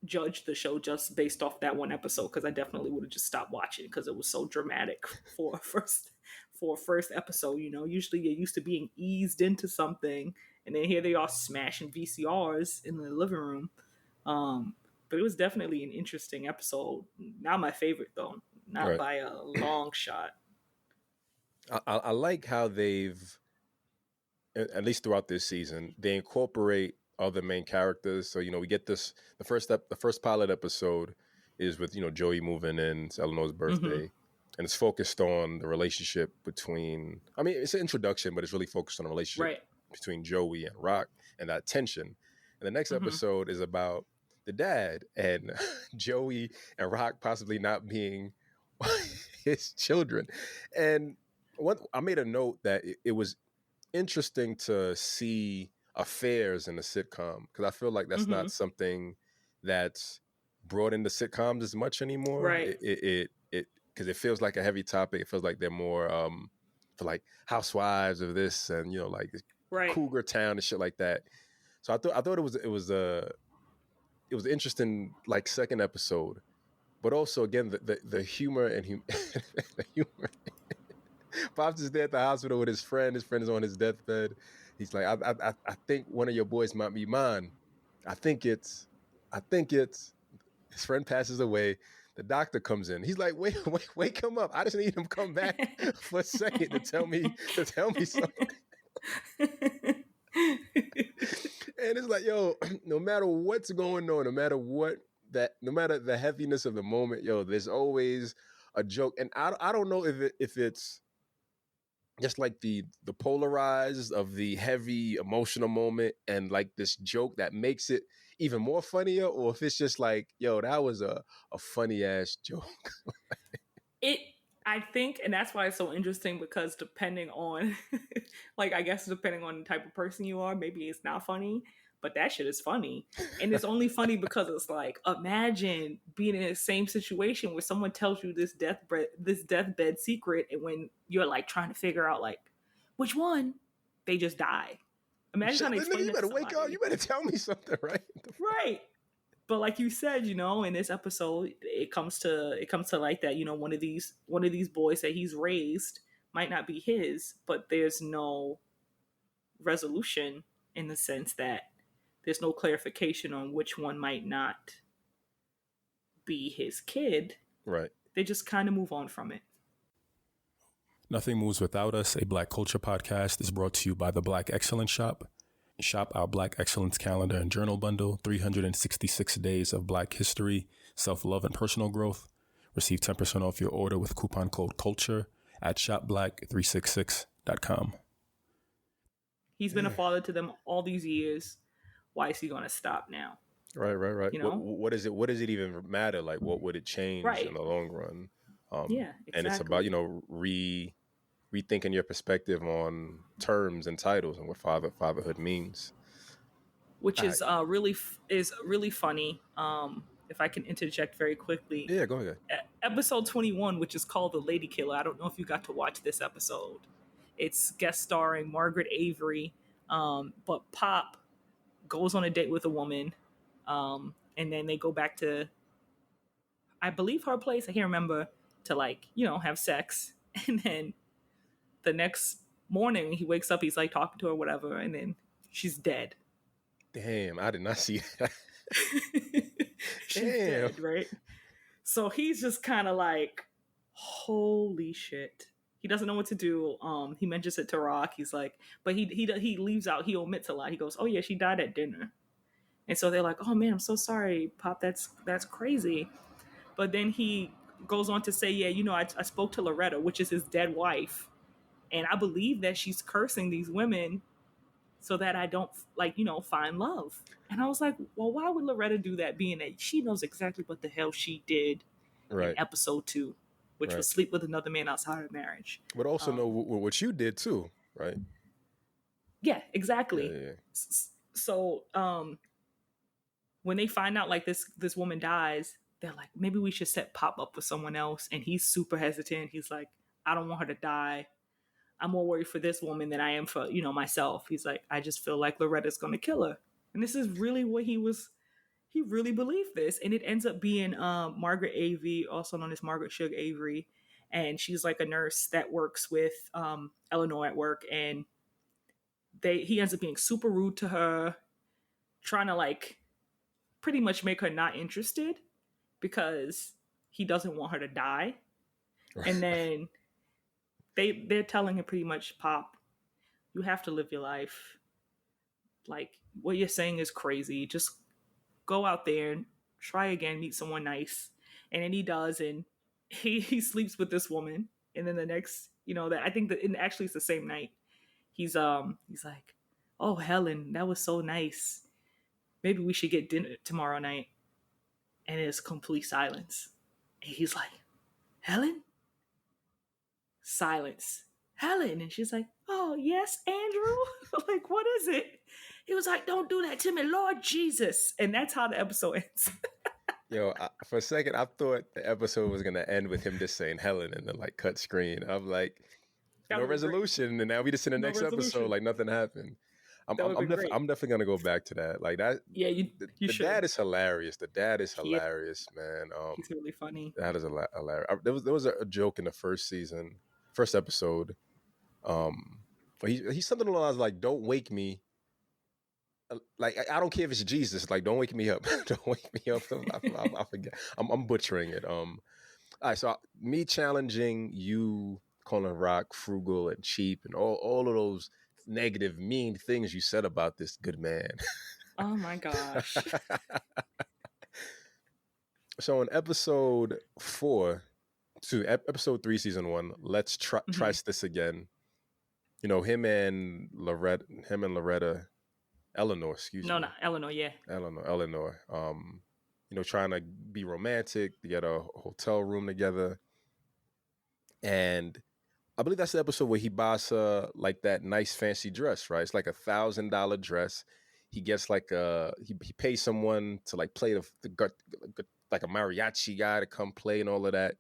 judge the show just based off that one episode, because I definitely would have just stopped watching because it was so dramatic for a first episode. You know, usually you're used to being eased into something, and then here they are smashing VCRs in the living room. But it was definitely an interesting episode. Not my favorite though, not by a long shot. I like how they've, at least throughout this season, they incorporate other main characters. So, you know, we get this, the first pilot episode is with, you know, Joey moving in. It's Eleanor's birthday. And it's focused on the relationship between, I mean, it's an introduction, but it's really focused on the relationship between Joey and Rock and that tension. And the next episode is about the dad and Joey and Rock possibly not being his children. And I made a note that it was interesting to see affairs in a sitcom, because I feel like that's not something that's brought into sitcoms as much anymore. Right. It because it feels like a heavy topic. It feels like they're more for like housewives of this and, you know, like Cougar Town and shit like that. So I thought it was an interesting like second episode, but also again the humor and the humor. Pops is there at the hospital with his friend. His friend is on his deathbed. He's like, I think one of your boys might be mine. I think it's. His friend passes away. The doctor comes in. He's like, wake him up. I just need him to come back for a second to tell me something. And it's like, yo, no matter what's going on, no matter the heaviness of the moment, yo, there's always a joke. And I don't know if it's just like the polarized of the heavy emotional moment and like this joke that makes it even more funnier, or if it's just like, yo, that was a funny ass joke. I think, and that's why it's so interesting, because depending on, like, I guess depending on the type of person you are, maybe it's not funny, but that shit is funny. And it's only funny because it's like, imagine being in the same situation where someone tells you this deathbed secret, and when you're like trying to figure out like which one, they just die. Imagine Shit, trying to nigga, explain you that to better wake up. somebody. You better tell me something, right? Right. But like you said, in this episode, it comes to like that, one of these boys that he's raised might not be his, but there's no resolution, in the sense that there's no clarification on which one might not be his kid. Right. They just kind of move on from it. Nothing Moves Without Us, a Black culture podcast, is brought to you by the Black Excellence Shop. Shop our Black Excellence calendar and journal bundle, 366 days of Black history, self-love, and personal growth. Receive 10% off your order with coupon code CULTURE at shopblack366.com. He's been a father to them all these years. Why is he going to stop now? Right. What is it? What does it even matter? Like, what would it change in the long run? Yeah, exactly. And it's about, rethinking your perspective on terms and titles and what fatherhood means. Which is really funny. If I can interject very quickly. Yeah, go ahead. Episode 21, which is called The Lady Killer. I don't know if you got to watch this episode. It's guest starring Margaret Avery. But Pop goes on a date with a woman. And then they go back to, I believe, her place. I can't remember, to have sex. And then the next morning he wakes up, he's like talking to her, whatever. And then she's dead. Damn, I did not see that. She's dead, right? So he's just kind of like, holy shit. He doesn't know what to do. He mentions it to Rock. He's like, but he leaves out, he omits a lot. He goes, oh yeah, she died at dinner. And so they're like, oh man, I'm so sorry, Pop, that's crazy. But then he goes on to say, yeah, I spoke to Loretta, which is his dead wife. And I believe that she's cursing these women so that I don't, find love. And I was like, well, why would Loretta do that, being that she knows exactly what the hell she did in episode 2, which was sleep with another man outside of marriage. But also know what you did too, right? Yeah, exactly. Yeah. So when they find out like this woman dies, they're like, maybe we should set Pop up with someone else. And he's super hesitant. He's like, I don't want her to die. I'm more worried for this woman than I am for, myself. He's like, I just feel like Loretta's going to kill her. And this is really what he really believed this. And it ends up being Margaret Avery, also known as Margaret Suge Avery. And she's like a nurse that works with Eleanor at work. And he ends up being super rude to her, trying to pretty much make her not interested because he doesn't want her to die. Right. And then they're telling him pretty much, Pop, you have to live your life. Like, what you're saying is crazy. Just go out there and try again, meet someone nice. And then he does, and he sleeps with this woman. And then the next, that I think that actually it's the same night. He's like, oh, Helen, that was so nice. Maybe we should get dinner tomorrow night. And it's complete silence. And he's like, Helen? Silence. Helen. And she's like, oh, yes, Andrew? Like, what is it? He was like, don't do that to me, Lord Jesus. And that's how the episode ends. Yo, for a second, I thought the episode was going to end with him just saying Helen and then cut screen. I'm like, no resolution. Great. And now we just in the next episode, like nothing happened. I'm definitely going to go back to that. Like that. Yeah, you the should. Dad is hilarious. The dad is hilarious, man. He's really funny. That is hilarious. There was a joke in the first episode. He's something along the lines like, don't wake me. Like, I don't care if it's Jesus. Like, don't wake me up. Don't wake me up. I forget. I'm butchering it. All right, so me challenging you, calling Rock frugal and cheap and all of those negative, mean things you said about this good man. Oh my gosh. So in episode 3, season 1, let's try this again. him and Loretta, Eleanor, excuse No, me. not Eleanor, yeah. Eleanor. Trying to be romantic, to get a hotel room together. And I believe that's the episode where he buys her like that nice fancy dress, right? It's like $1,000 dress. He gets like he pays someone to like play the like a mariachi guy to come play and all of that.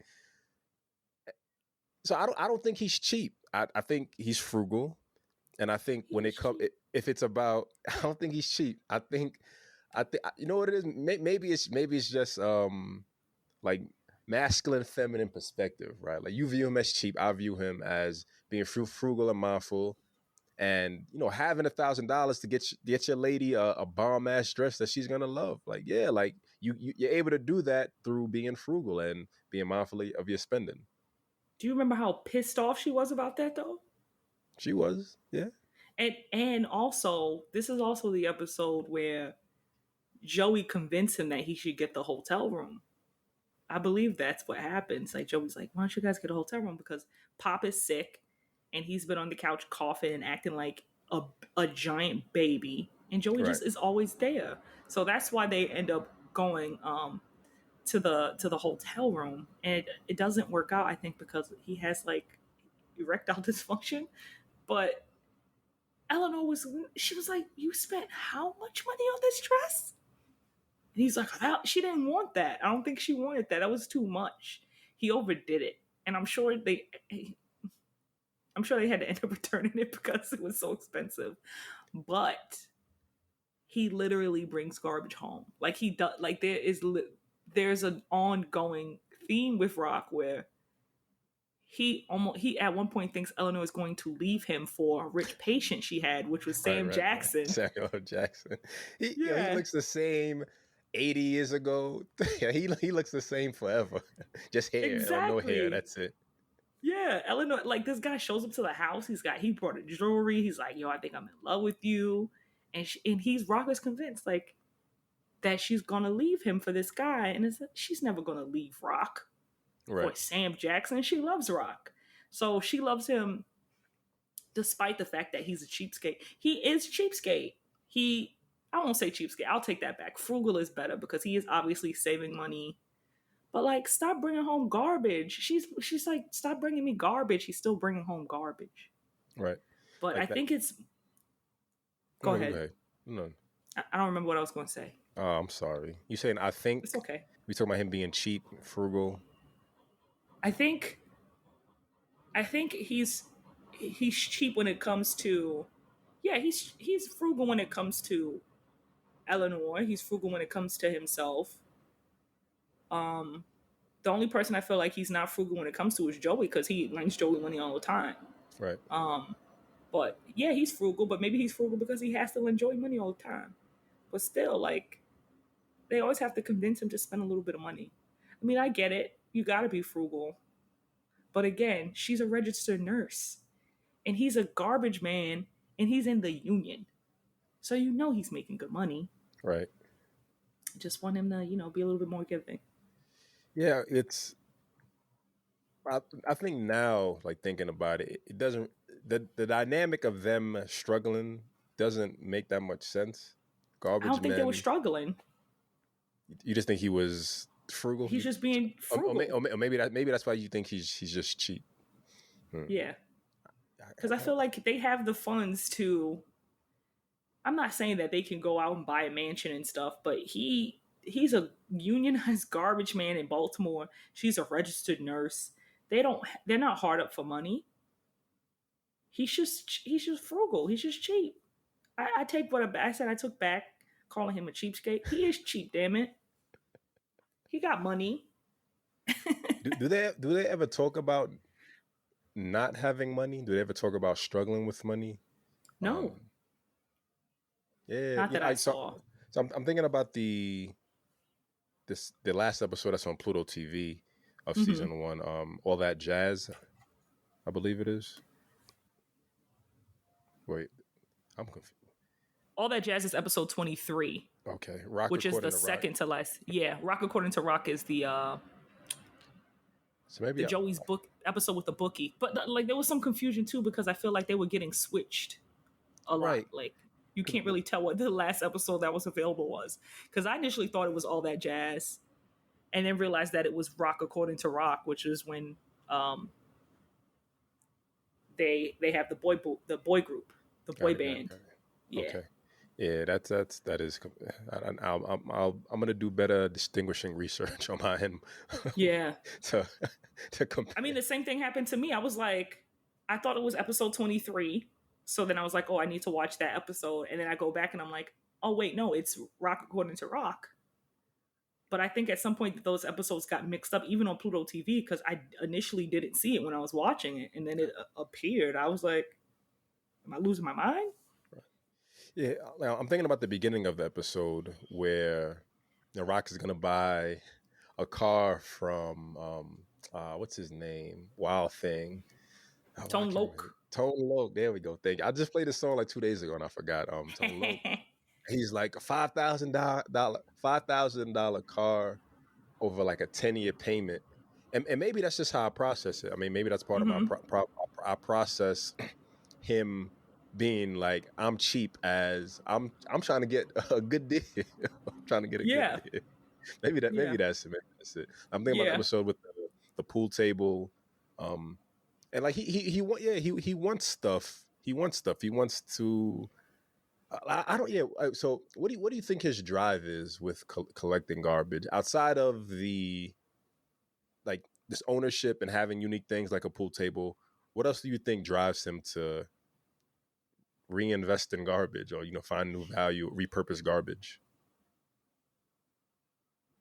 So I don't think he's cheap. I think he's frugal, and I think when it comes, if it's about, I don't think he's cheap. I think you know what it is. Maybe it's just like masculine, feminine perspective, right? Like you view him as cheap, I view him as being frugal and mindful, and having $1,000 to get your lady a bomb ass dress that she's gonna love. Like like you're able to do that through being frugal and being mindful of your spending. Do you remember how pissed off she was about that though? She was, yeah. And also, this is also the episode where Joey convinced him that he should get the hotel room. I believe that's what happens. Like Joey's like, why don't you guys get a hotel room? Because Pop is sick and he's been on the couch coughing and acting like a giant baby. And Joey just is always there. So that's why they end up going to the hotel room. And it doesn't work out, I think, because he has like erectile dysfunction. But Eleanor was like, you spent how much money on this dress? And he's like, she didn't want that. I don't think she wanted that. That was too much. He overdid it. And I'm sure they had to end up returning it because it was so expensive. But he literally brings garbage home. Like he does. Like there's an ongoing theme with Rock where he at one point thinks Eleanor is going to leave him for a rich patient she had, which was Sam Jackson. Samuel Jackson. He looks the same 80 years ago. he looks the same forever. Just hair or no hair. That's it. Yeah, Eleanor, like this guy shows up to the house. He brought a jewelry. He's like, yo, I think I'm in love with you. And Rock is convinced like that she's gonna leave him for this guy. And she's never gonna leave Rock. For Sam Jackson. She loves Rock. So she loves him despite the fact that he's a cheapskate. He is cheapskate. I won't say cheapskate. I'll take that back. Frugal is better because he is obviously saving money. But like, stop bringing home garbage. She's like, stop bringing me garbage. He's still bringing home garbage. Right. But like I think it's... Go ahead. No. I don't remember what I was going to say. Oh, I'm sorry. You saying I think... It's okay. We talking about him being cheap, frugal... I think he's cheap when it comes to, he's frugal when it comes to Eleanor. He's frugal when it comes to himself. The only person I feel like he's not frugal when it comes to is Joey because he lends Joey money all the time. Right. But yeah, he's frugal, but maybe he's frugal because he has to lend Joey money all the time. But still, like, they always have to convince him to spend a little bit of money. I mean, I get it. You got to be frugal. But again, she's a registered nurse. And he's a garbage man. And he's in the union. So he's making good money. Right. I just want him to, be a little bit more giving. Yeah, it's... I think now, like, thinking about it, it doesn't... The dynamic of them struggling doesn't make that much sense. Garbage man. I don't think they were struggling. You just think he was... frugal. He's just being frugal. Or maybe that's why you think he's just cheap. Yeah. Because I feel like they have the funds to... I'm not saying that they can go out and buy a mansion and stuff, but he's a unionized garbage man in Baltimore. She's a registered nurse. They're not hard up for money. He's just frugal. He's just cheap. I take what I said. I took back calling him a cheapskate. He is cheap, damn it. He got money. do they ever talk about not having money? Do they ever talk about struggling with money? No. Not that I saw. So I'm thinking about the last episode that's on Pluto TV of season 1. All That Jazz, I believe it is. Wait, I'm confused. All That Jazz is episode 23. Okay, Rock, which is the second to last. Yeah, Rock According to Rock is the Joey's book episode with the bookie. But like there was some confusion too because I feel like they were getting switched a lot. Like you can't really tell what the last episode that was available was. Because I initially thought it was All That Jazz, and then realized that it was Rock According to Rock, which is when they have the boy group, the boy band. Okay. Yeah. Okay. Yeah, that is. I'm gonna do better distinguishing research on my end. Yeah. to compare. I mean, the same thing happened to me. I was like, I thought it was episode 23. So then I was like, oh, I need to watch that episode. And then I go back and I'm like, oh, wait, no, it's Rock According to Rock. But I think at some point those episodes got mixed up, even on Pluto TV, because I initially didn't see it when I was watching it. And then it appeared. I was like, am I losing my mind? Yeah, now I'm thinking about the beginning of the episode where Rock is going to buy a car from, what's his name? Wild Thing. Tone Loc. Tone Loc. There we go. Thank you. I just played this song like 2 days ago and I forgot. Tone Loc. He's like a $5,000 car over like a 10-year payment. And maybe that's just how I process it. I mean, maybe that's part of my I process him being like, I'm cheap as I'm trying to get a good deal. I'm trying to get a good deal. Maybe that's it. I'm thinking about the episode with the pool table. And like he wants stuff. He wants to I don't. Yeah. So, what do you think his drive is with collecting garbage outside of the like this ownership and having unique things like a pool table? What else do you think drives him to reinvest in garbage or find new value, repurpose garbage?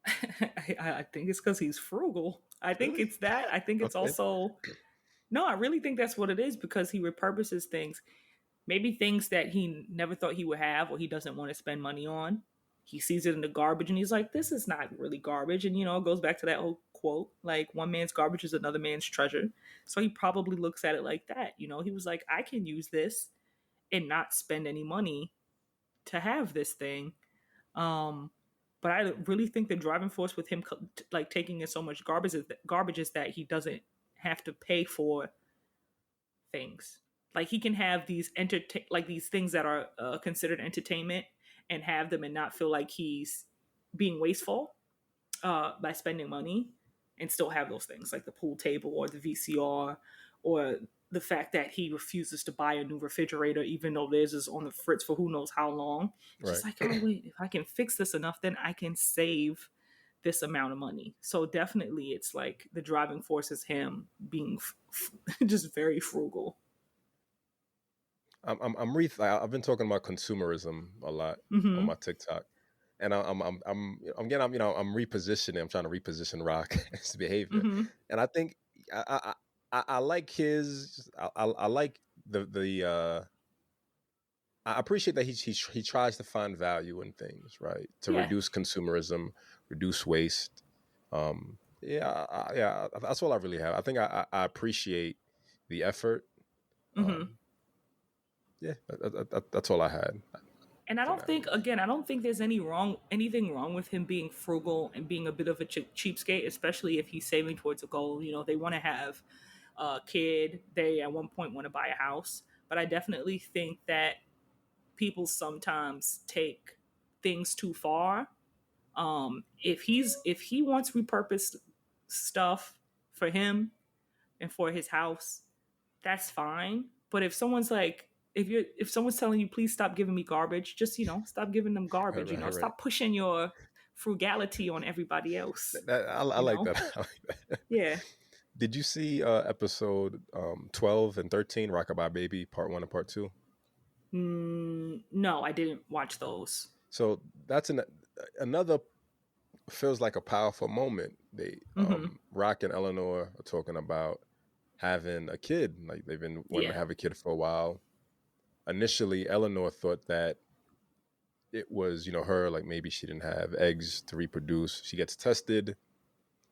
I think it's because he's frugal. I think it's that. I think it's also no. I really think that's what it is because he repurposes things. Maybe things that he never thought he would have or he doesn't want to spend money on. He sees it in the garbage and he's like, this is not really garbage. And, it goes back to that old quote, like one man's garbage is another man's treasure. So he probably looks at it like that. He was like, I can use this and not spend any money to have this thing. But I really think the driving force with him like taking in so much garbage is that he doesn't have to pay for things. Like he can have these these things that are considered entertainment and have them and not feel like he's being wasteful by spending money and still have those things like the pool table or the VCR or the fact that he refuses to buy a new refrigerator even though theirs is on the fritz for who knows how long. Right. Just like, oh wait, if I can fix this enough, then I can save this amount of money. So definitely it's like the driving force is him being just very frugal. I've been talking about consumerism a lot on my TikTok, and I'm repositioning. I'm trying to reposition Rock his behavior, and I think I like his. I like the. I appreciate that he tries to find value in things, right? To reduce consumerism, reduce waste. That's all I really have. I think I appreciate the effort. That's all I had. And I don't think there's anything wrong with him being frugal and being a bit of a cheapskate, especially if he's saving towards a goal. They want to have a kid. They at one point want to buy a house. But I definitely think that people sometimes take things too far. If he wants repurposed stuff for him and for his house, that's fine. But if someone's like, if someone's telling you, please stop giving me garbage, just, stop giving them garbage, right. Stop pushing your frugality on everybody else. I like that. Yeah. Did you see episode 12 and 13, Rockabye Baby, part 1 and part 2? No, I didn't watch those. So that's another feels like a powerful moment. They Rock and Eleanor are talking about having a kid. Like they've been wanting to have a kid for a while. Initially, Eleanor thought that it was, her, like maybe she didn't have eggs to reproduce. She gets tested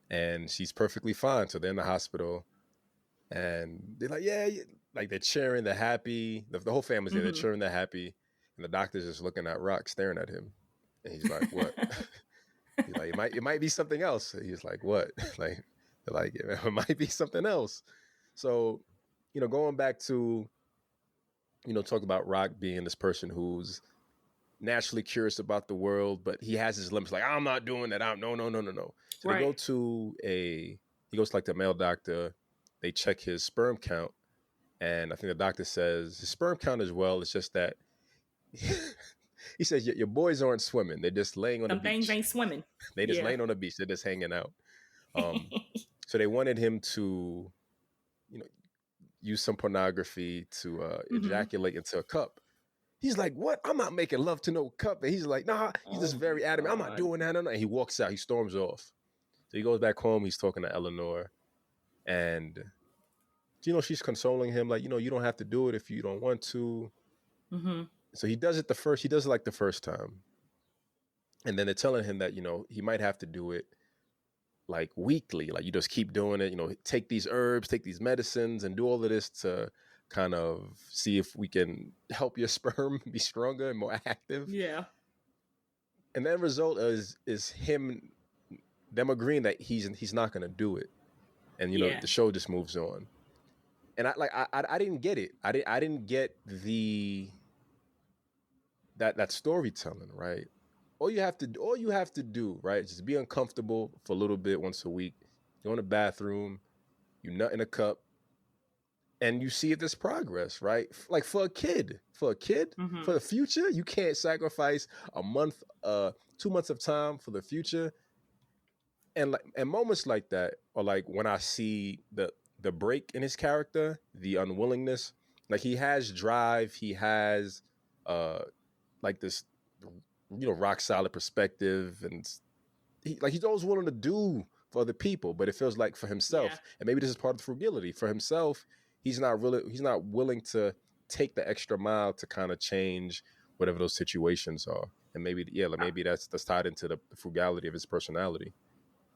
and she's perfectly fine. So they're in the hospital and they're like, like they're cheering, they're happy. The whole family's there, they're cheering, they're happy. And the doctor's just looking at Rock, staring at him. And he's like, what? He's like, it might be something else. He's like, what? Like, it might be something else. So, going back to, talk about Rock being this person who's naturally curious about the world, but he has his limits. Like, I'm not doing that. No. So Right. he goes to like the male doctor. They check his sperm count. And I think the doctor says his sperm count as well. It's just that he says your boys aren't swimming. They're just laying on the beach. Some things ain't swimming. They just laying on the beach. They're just hanging out. So they wanted him to, use some pornography to ejaculate into a cup. He's like, what? I'm not making love to no cup. And he's like, nah, he's just very adamant. I'm not doing that. And he walks out. He storms off. So he goes back home. He's talking to Eleanor. And, she's consoling him. Like, you don't have to do it if you don't want to. Mm-hmm. So he does it the first time. And then they're telling him that, he might have to do it like weekly. Like, you just keep doing it, take these herbs, take these medicines, and do all of this to kind of see if we can help your sperm be stronger and more active. Yeah. And the end result is them agreeing that he's not going to do it. And, the show just moves on. And I didn't get it. I didn't get that storytelling, right? All you have to do, right, is just be uncomfortable for a little bit once a week. Go in the bathroom, you nut in a cup, and you see if there's progress, right? Like for a kid, mm-hmm. For the future, you can't sacrifice a month, 2 months of time for the future. And moments like that are like when I see the break in his character, the unwillingness. Like, he has drive, he has like this, rock solid perspective, and he's always willing to do for other people, but it feels like for himself, and maybe this is part of the frugality for himself. He's not willing to take the extra mile to kind of change whatever those situations are, and maybe that's tied into the frugality of his personality.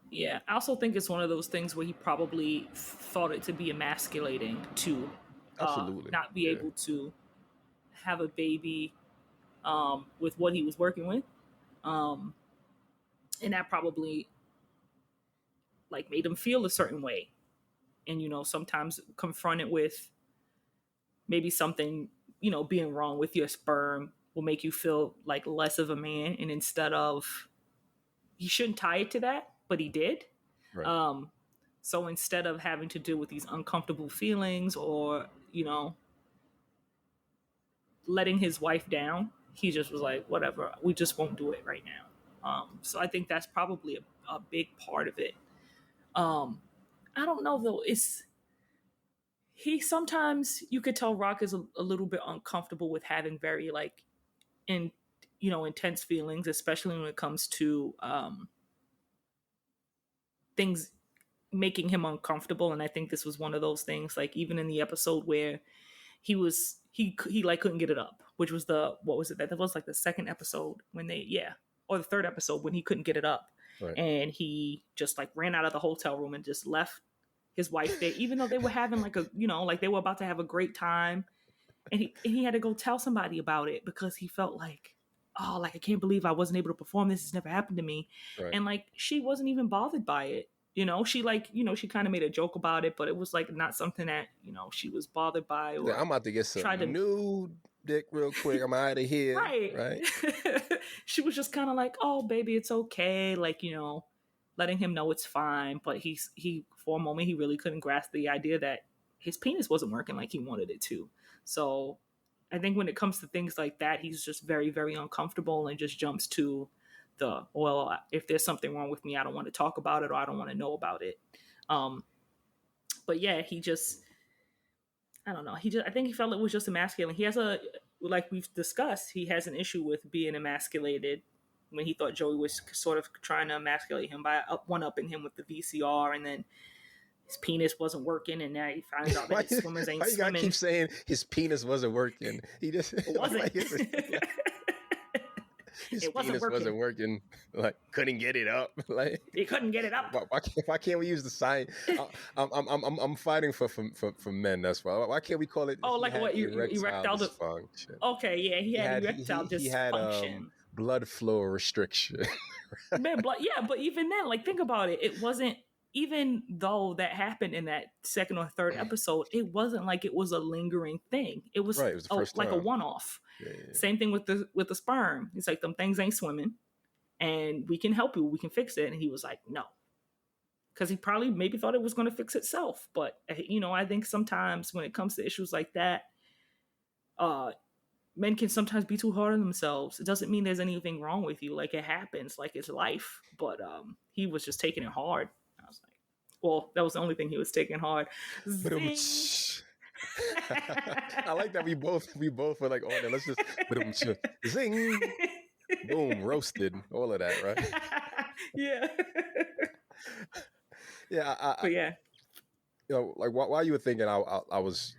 Yeah, I also think it's one of those things where he probably thought it to be emasculating to not be able to have a baby with what he was working with. And that probably like made him feel a certain way. And, sometimes confronted with maybe something, being wrong with your sperm will make you feel like less of a man. And instead of, he shouldn't tie it to that, but he did. Right. So instead of having to deal with these uncomfortable feelings or, letting his wife down, he just was like, whatever, we just won't do it right now. So I think that's probably a big part of it. I don't know though. Sometimes you could tell Rock is a little bit uncomfortable with having very intense feelings, especially when it comes to things making him uncomfortable. And I think this was one of those things, like even in the episode where he couldn't get it up, which was that was like the second episode or the third episode when he couldn't get it up. Right. And he just like ran out of the hotel room and just left his wife there, even though they were having they were about to have a great time. And he had to go tell somebody about it because he felt like, I can't believe I wasn't able to perform. This has never happened to me. Right. And she wasn't even bothered by it. She she kind of made a joke about it, but it was like not something that, she was bothered by. Or I'm about to get some new dick real quick. I'm out of here. Right. She was just kind of like, oh, baby, it's okay. Letting him know it's fine. But he for a moment, he really couldn't grasp the idea that his penis wasn't working like he wanted it to. So I think when it comes to things like that, he's just very, very uncomfortable and just jumps to if there's something wrong with me, I don't want to talk about it or I don't want to know about it. But yeah, he just, I don't know. I think he felt it was just emasculating. He has like we've discussed, he has an issue with being emasculated when he thought Joey was sort of trying to emasculate him by one-upping him with the VCR, and then his penis wasn't working, and now he finds out that his swimmers ain't swimming. Why you gotta keep saying his penis wasn't working? He just wasn't. His penis wasn't working. Like, couldn't get it up. Like, he couldn't get it up. Why can't we use the sign? I'm fighting for men. That's why. Why can't we call it? Oh, like what? Erectile dysfunction. Okay, yeah, he had erectile dysfunction. He had blood flow restriction. Man, but even then, like, think about it. It wasn't even though that happened in that second or third episode, it wasn't like it was a lingering thing. It was, Right, it was the first like a time. one-off. Yeah. Same thing with the sperm. It's like, them things ain't swimming, and we can help you. We can fix it. And he was like, no. Because he probably maybe thought it was going to fix itself. But, I think sometimes when it comes to issues like that, men can sometimes be too hard on themselves. It doesn't mean there's anything wrong with you. Like, it happens, like it's life. But he was just taking it hard. I was like, well, that was the only thing he was taking hard. I like that we both were like, oh, let's just zing, boom, roasted, all of that, right? Yeah. Yeah. But yeah. Like while you were thinking, I was,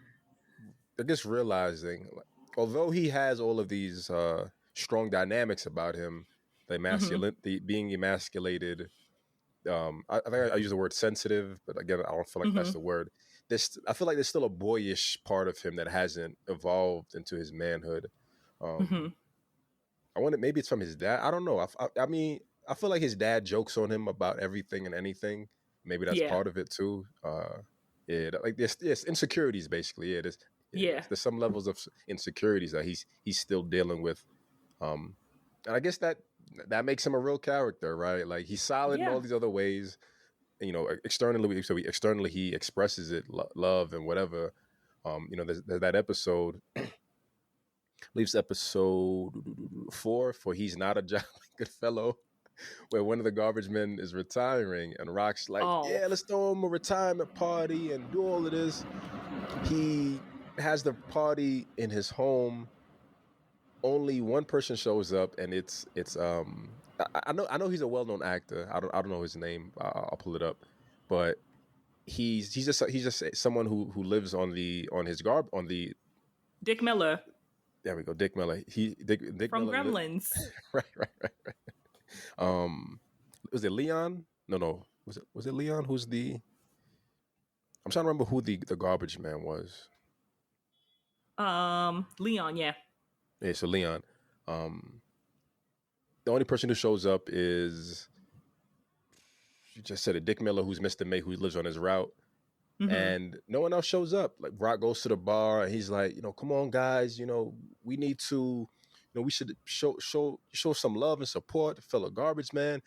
I guess, realizing, like, although he has all of these strong dynamics about him, the being emasculated. I think I use the word sensitive, but again, I don't feel like that's the word. I feel like there's still a boyish part of him that hasn't evolved into his manhood. I wonder, maybe it's from his dad. I don't know. I mean, I feel like his dad jokes on him about everything and anything. Maybe that's part of it too. Like there's insecurities basically. There's some levels of insecurities that he's still dealing with. And I guess that makes him a real character, right? Like, he's solid in all these other ways. Externally he expresses it, love and whatever. There's that episode, I believe it's episode 4, for He's Not a Jolly Good Fellow, where one of the garbage men is retiring and Rock's like, yeah, let's throw him a retirement party and do all of this. He has the party in his home. Only one person shows up, and it's I know he's a well-known actor. I don't know his name. I'll pull it up, but he's just someone who lives on the Dick Miller. There we go, Dick Miller. Dick from Miller Gremlins. Right. Was it Leon? No. Was it Leon? Who's the? I'm trying to remember who the garbage man was. Leon, yeah. Yeah, so Leon. The only person who shows up is, you just said it, Dick Miller, who's Mr. May, who lives on his route. And no one else shows up. Like, Rock goes to the bar and he's like, come on, guys, we need to, we should show some love and support to fellow garbage man.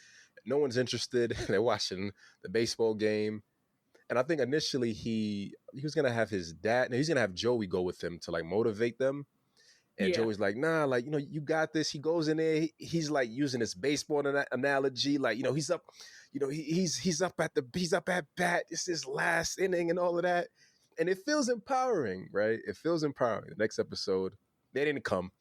No one's interested. They're watching the baseball game. And I think initially he was going to have his dad, he's going to have Joey go with him to like motivate them. And Joey's like, nah, like, you got this. He goes in there. He's like using his baseball analogy. Like, he's up, he's up at bat. It's his last inning and all of that. And it feels empowering, right? It feels empowering. The next episode, they didn't come.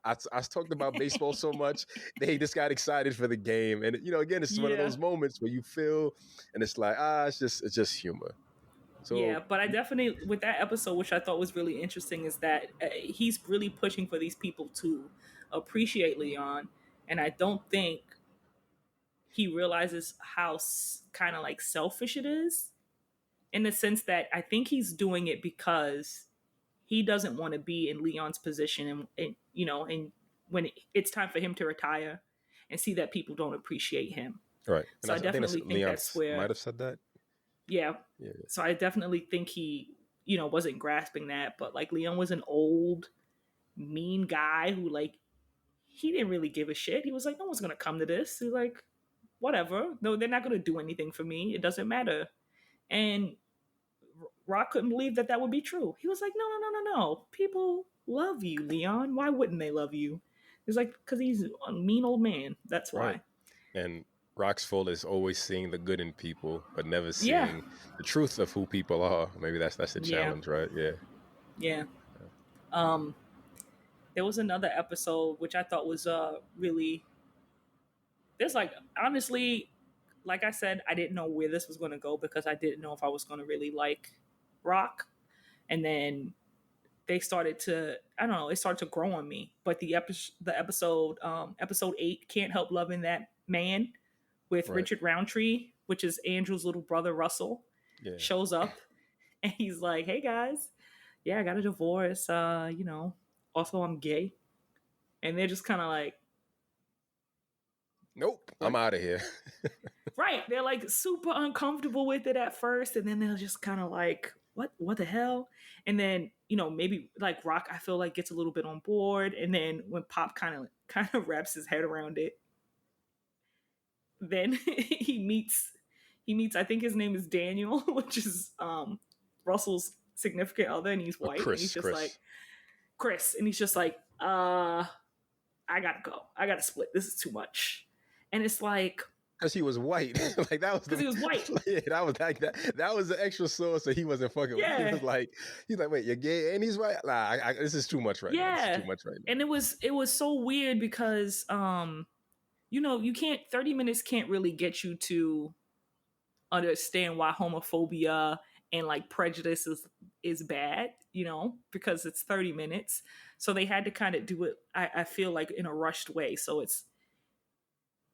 I talked about baseball so much. They just got excited for the game. And, again, it's one of those moments where you feel, and it's like, it's just humor. So, but I definitely, with that episode, which I thought was really interesting, is that he's really pushing for these people to appreciate Leon. And I don't think he realizes how kind of like selfish it is, in the sense that I think he's doing it because he doesn't want to be in Leon's position. And when it's time for him to retire, and see that people don't appreciate him. Right. So I definitely think that's where might have said that. Yeah. So I definitely think he, wasn't grasping that, but like, Leon was an old, mean guy who, like, he didn't really give a shit. He was like, no one's going to come to this. He's like, whatever. No, they're not going to do anything for me. It doesn't matter. And Rock couldn't believe that would be true. He was like, no. People love you, Leon. Why wouldn't they love you? He's like, because he's a mean old man. That's why. Right. And Rock's fault is always seeing the good in people, but never seeing the truth of who people are. Maybe that's the challenge, right? Yeah. There was another episode which I thought was really. There's like, honestly, like I said, I didn't know where this was going to go because I didn't know if I was going to really like Rock, and then they started to, I don't know, it started to grow on me. But the episode 8, Can't Help Loving That Man, with Richard Roundtree, which is Andrew's little brother, Russell, shows up and he's like, hey guys, I got a divorce. Also I'm gay. And they're just kind of like, nope, I'm out of here. Right. Right. They're like super uncomfortable with it at first, and then they're just kind of like, what the hell? And then, maybe like Rock, I feel like gets a little bit on board, and then when Pop kind of wraps his head around it, then he meets I think his name is Daniel, which is Russell's significant other, and he's white, and he's just like Chris, and he's just like, I gotta go. I gotta split. This is too much. And it's like, because he was white. Like that was because he was white. Yeah, that was like that was the extra sauce that he wasn't fucking with. He was like, wait, you're gay and he's white? Nah, this is too much right now. This is too much right now. And it was so weird because you can't 30 minutes can't really get you to understand why homophobia and like prejudice is bad, because it's 30 minutes. So they had to kind of do it, I feel like, in a rushed way. So it's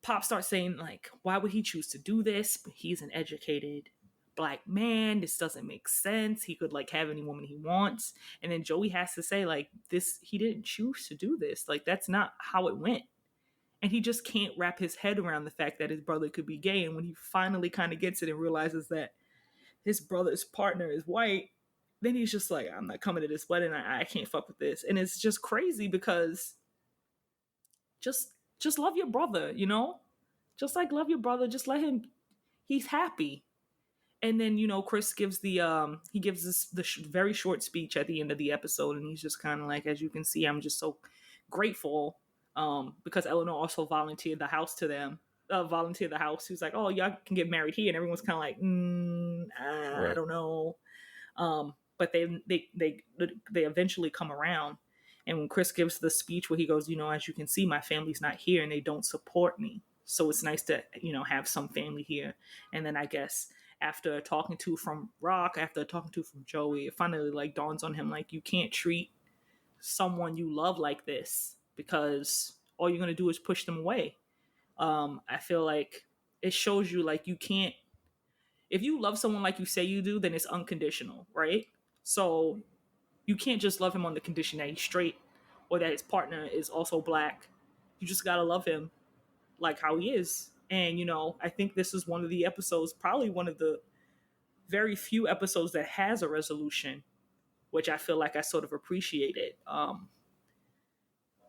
Pop starts saying like, why would he choose to do this? He's an educated Black man. This doesn't make sense. He could like have any woman he wants. And then Joey has to say like, he didn't choose to do this. Like, that's not how it went. And he just can't wrap his head around the fact that his brother could be gay. And when he finally kind of gets it and realizes that his brother's partner is white, then he's just like, I'm not coming to this wedding. I can't fuck with this. And it's just crazy because just love your brother, just like love your brother. Just let him, he's happy. And then, Chris gives this very short speech at the end of the episode. And he's just kind of like, as you can see, I'm just so grateful because Eleanor also volunteered the house to them. Volunteered the house. He was like, oh, y'all can get married here. And everyone's kind of like, right. I don't know. But they eventually come around. And when Chris gives the speech where he goes, as you can see, my family's not here and they don't support me. So it's nice to, have some family here. And then I guess after talking to from Rock, after talking to from Joey, it finally like dawns on him, like, you can't treat someone you love like this because all you're going to do is push them away. I feel like it shows you like you can't, if you love someone like you say you do, then it's unconditional, right? So you can't just love him on the condition that he's straight or that his partner is also Black. You just got to love him like how he is. And, I think this is one of the episodes, probably one of the very few episodes that has a resolution, which I feel like I sort of appreciated.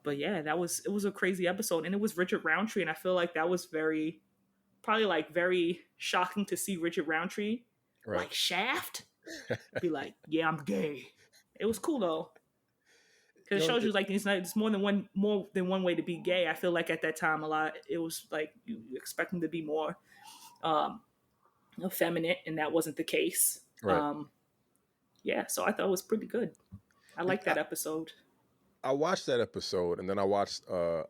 But yeah, it was a crazy episode. And it was Richard Roundtree. And I feel like that was very shocking to see Richard Roundtree, right, like Shaft, be like, yeah, I'm gay. It was cool though. Because it shows you like it's more than one way to be gay. I feel like at that time it was like you expect him to be more effeminate, and that wasn't the case. Right. Yeah, so I thought it was pretty good. I liked that episode. I watched that episode, and then I watched an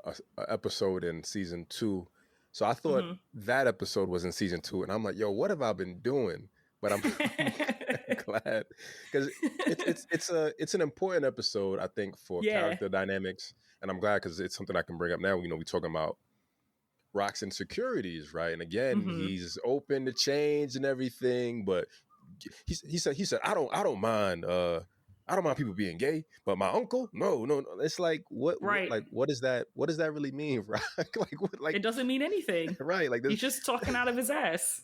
episode in season 2. So I thought that episode was in season 2, and I'm like, yo, what have I been doing? But I'm glad because it's an important episode, I think, for character dynamics, and I'm glad because it's something I can bring up now. We're talking about Rock's insecurities, right? And again, he's open to change and everything, but he said I don't mind people being gay, but my uncle, no. It's like what, right? What does that really mean, Rock? It doesn't mean anything, right? Like he's just talking out of his ass.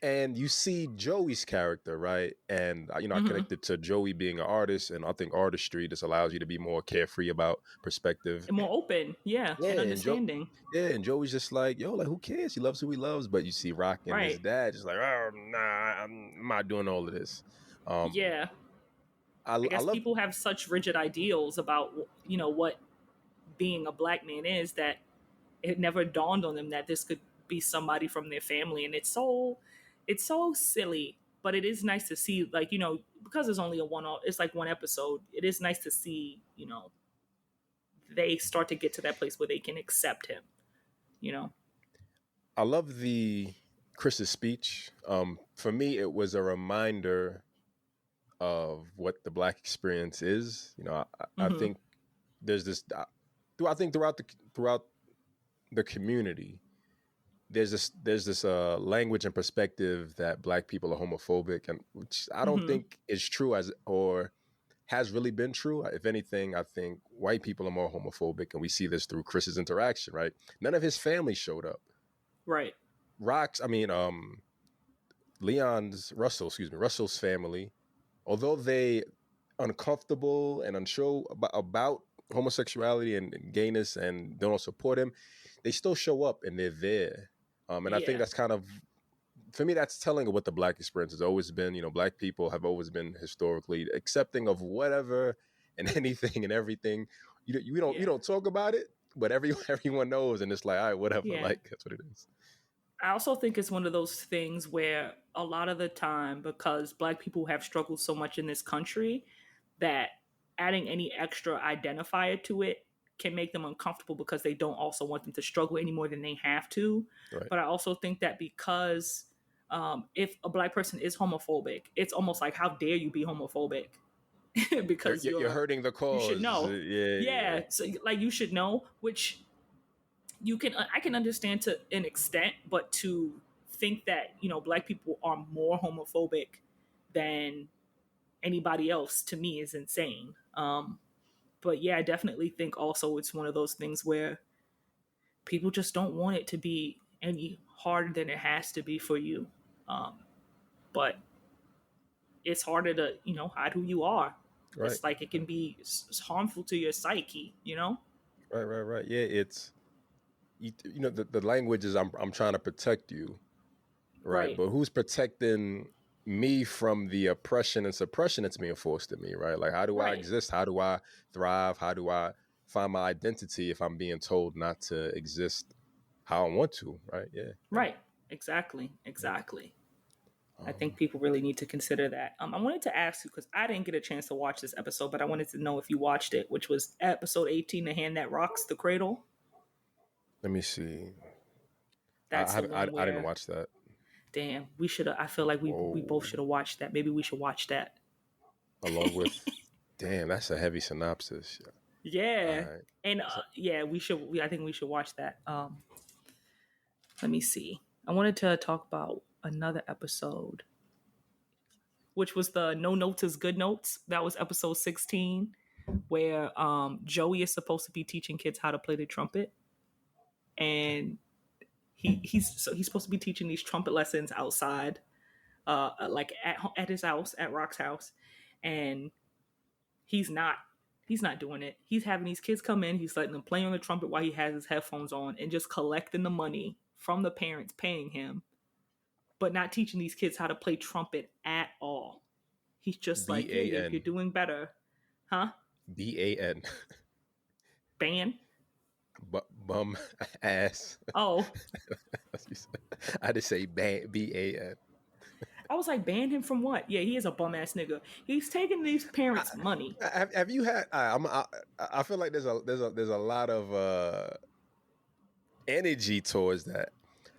And you see Joey's character, right? And, I connected to Joey being an artist, and I think artistry just allows you to be more carefree about perspective. And more open, and understanding. And Joey's just like, yo, like, who cares? He loves who he loves. But you see Rock and his dad just like, oh, nah, I'm not doing all of this. I guess people have such rigid ideals about, what being a Black man is that it never dawned on them that this could be somebody from their family. And it's so silly, but it is nice to see, like, because it's only it's like one episode. It is nice to see, they start to get to that place where they can accept him, I love Chris's speech. For me, it was a reminder of what the Black experience is. I think there's this, I think throughout the community, there's this language and perspective that Black people are homophobic, and which I don't think is true or has really been true. If anything, I think white people are more homophobic, and we see this through Chris's interaction, right? None of his family showed up Right. Russell's family, although they uncomfortable and unsure about homosexuality and gayness and don't support him, they still show up and they're there. And I think that's kind of, for me, that's telling of what the Black experience has always been. You know, Black people have always been historically accepting of whatever and anything and everything. You don't talk about it, but everyone knows, and it's like, all right, whatever. Yeah. Like, that's what it is. I also think it's one of those things where a lot of the time, because Black people have struggled so much in this country, that adding any extra identifier to it can make them uncomfortable because they don't also want them to struggle any more than they have to. Right. But I also think that because if a Black person is homophobic, it's almost like, how dare you be homophobic? Because you're hurting the cause. You should know. Yeah. So like, you should know, which I can understand to an extent, but to think that, you know, Black people are more homophobic than anybody else, to me, is insane. But yeah, I definitely think also it's one of those things where people just don't want it to be any harder than it has to be for you. But it's harder to, you know, hide who you are. Right. It's like it can be harmful to your psyche, you know? Right. Yeah, it's, you know, the language is I'm trying to protect you, right? But who's protecting me from the oppression and suppression that's being forced at me, right? Like, how do I exist? How do I thrive? How do I find my identity if I'm being told not to exist how I want to, right? Yeah. Right. Exactly. I think people really need to consider that. I wanted to ask you, because I didn't get a chance to watch this episode, but I wanted to know if you watched it, which was episode 18, The Hand That Rocks the Cradle. Let me see. That's I didn't watch that. Damn, we should have. I feel like we both should have watched that. Maybe we should watch that. Along with, damn, that's a heavy synopsis. Yeah. Right. And we should. I think we should watch that. Let me see. I wanted to talk about another episode, which was the No Notes is Good Notes. That was episode 16, where Joey is supposed to be teaching kids how to play the trumpet, and he's supposed to be teaching these trumpet lessons outside, like at his house, at Rock's house, and he's not doing it. He's having these kids come in, he's letting them play on the trumpet while he has his headphones on, and just collecting the money from the parents paying him, but not teaching these kids how to play trumpet at all. He's just like, yeah, you're doing better. Huh? B.A.N. Ban? Bum ass. Oh. I just say B.A.N. I was like, ban him from what? Yeah, he is a bum ass nigga. He's taking these parents' money. Have you had? I feel like there's a lot of energy towards that.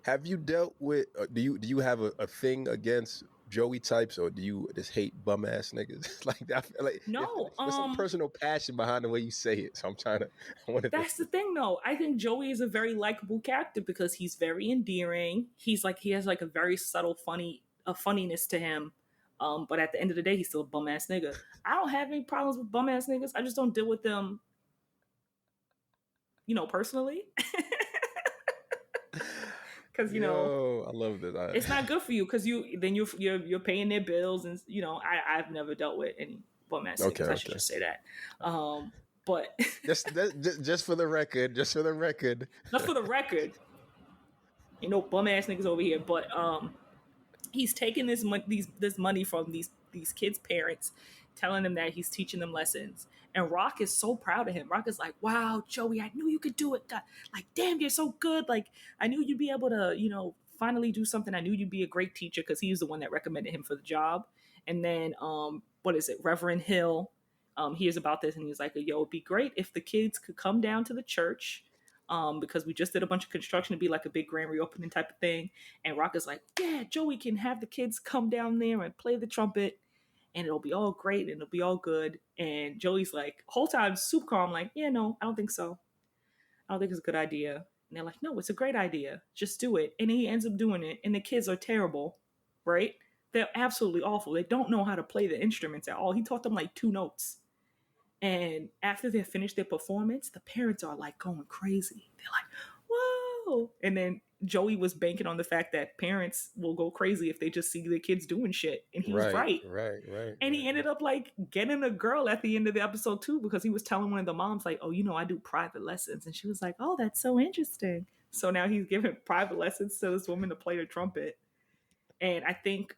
Have you dealt with? Do you have a thing against Joey types, or do you just hate bum ass niggas? Like, I feel like no, there's some personal passion behind the way you say it. So I'm trying to. That's the thing, though. I think Joey is a very likable character because he's very endearing. He has like a very subtle funniness to him. But at the end of the day, he's still a bum ass nigga. I don't have any problems with bum ass niggas. I just don't deal with them, you know, personally. Because you know, I love this. It's not good for you because you're paying their bills, and you know, I've never dealt with any bum ass niggas. I should just say that. But just for the record, just for the record, you know, bum ass niggas over here. But he's taking this money from these kids' parents, telling them that he's teaching them lessons. And Rock is so proud of him. Rock is like, wow, Joey, I knew you could do it. God, like, damn, you're so good. Like, I knew you'd be able to, you know, finally do something. I knew you'd be a great teacher, because he was the one that recommended him for the job. And then, Reverend Hill, hears about this, and he's like, yo, it'd be great if the kids could come down to the church, because we just did a bunch of construction to be like a big grand reopening type of thing. And Rock is like, yeah, Joey can have the kids come down there and play the trumpet, and it'll be all great, and it'll be all good. And Joey's like, whole time, super calm, like, yeah, no, I don't think so. I don't think it's a good idea. And they're like, no, it's a great idea. Just do it. And he ends up doing it, and the kids are terrible, right? They're absolutely awful. They don't know how to play the instruments at all. He taught them like 2 notes. And after they finish their performance, the parents are like going crazy. They're like, will. And then Joey was banking on the fact that parents will go crazy if they just see their kids doing shit. And he was right. And he ended up like getting a girl at the end of the episode too, because he was telling one of the moms like, oh, I do private lessons. And she was like, oh, that's so interesting. So now he's giving private lessons to this woman to play the trumpet. And I think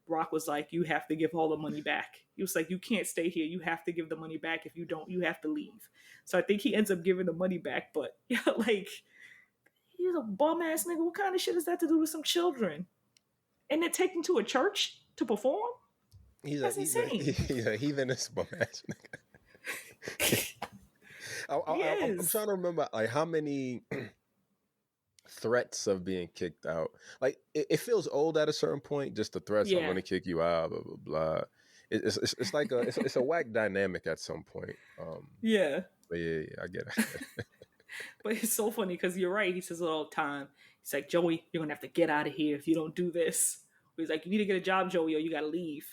Rock was like, you have to give all the money back. He was like, you can't stay here. You have to give the money back. If you don't, you have to leave. So I think he ends up giving the money back. But yeah, like, he's a bum ass nigga. What kind of shit is that to do with some children? And then take them to a church to perform? That's insane. He's a heathenist bum ass nigga. I'm trying to remember like how many threats of being kicked out. Like it feels old at a certain point. Just the threats, I'm gonna kick you out, blah blah blah. It's like it's a whack dynamic at some point. But yeah, I get it. But it's so funny because you're right. He says it all the time. He's like, Joey, you're gonna have to get out of here if you don't do this. He's like, you need to get a job, Joey, or you gotta leave.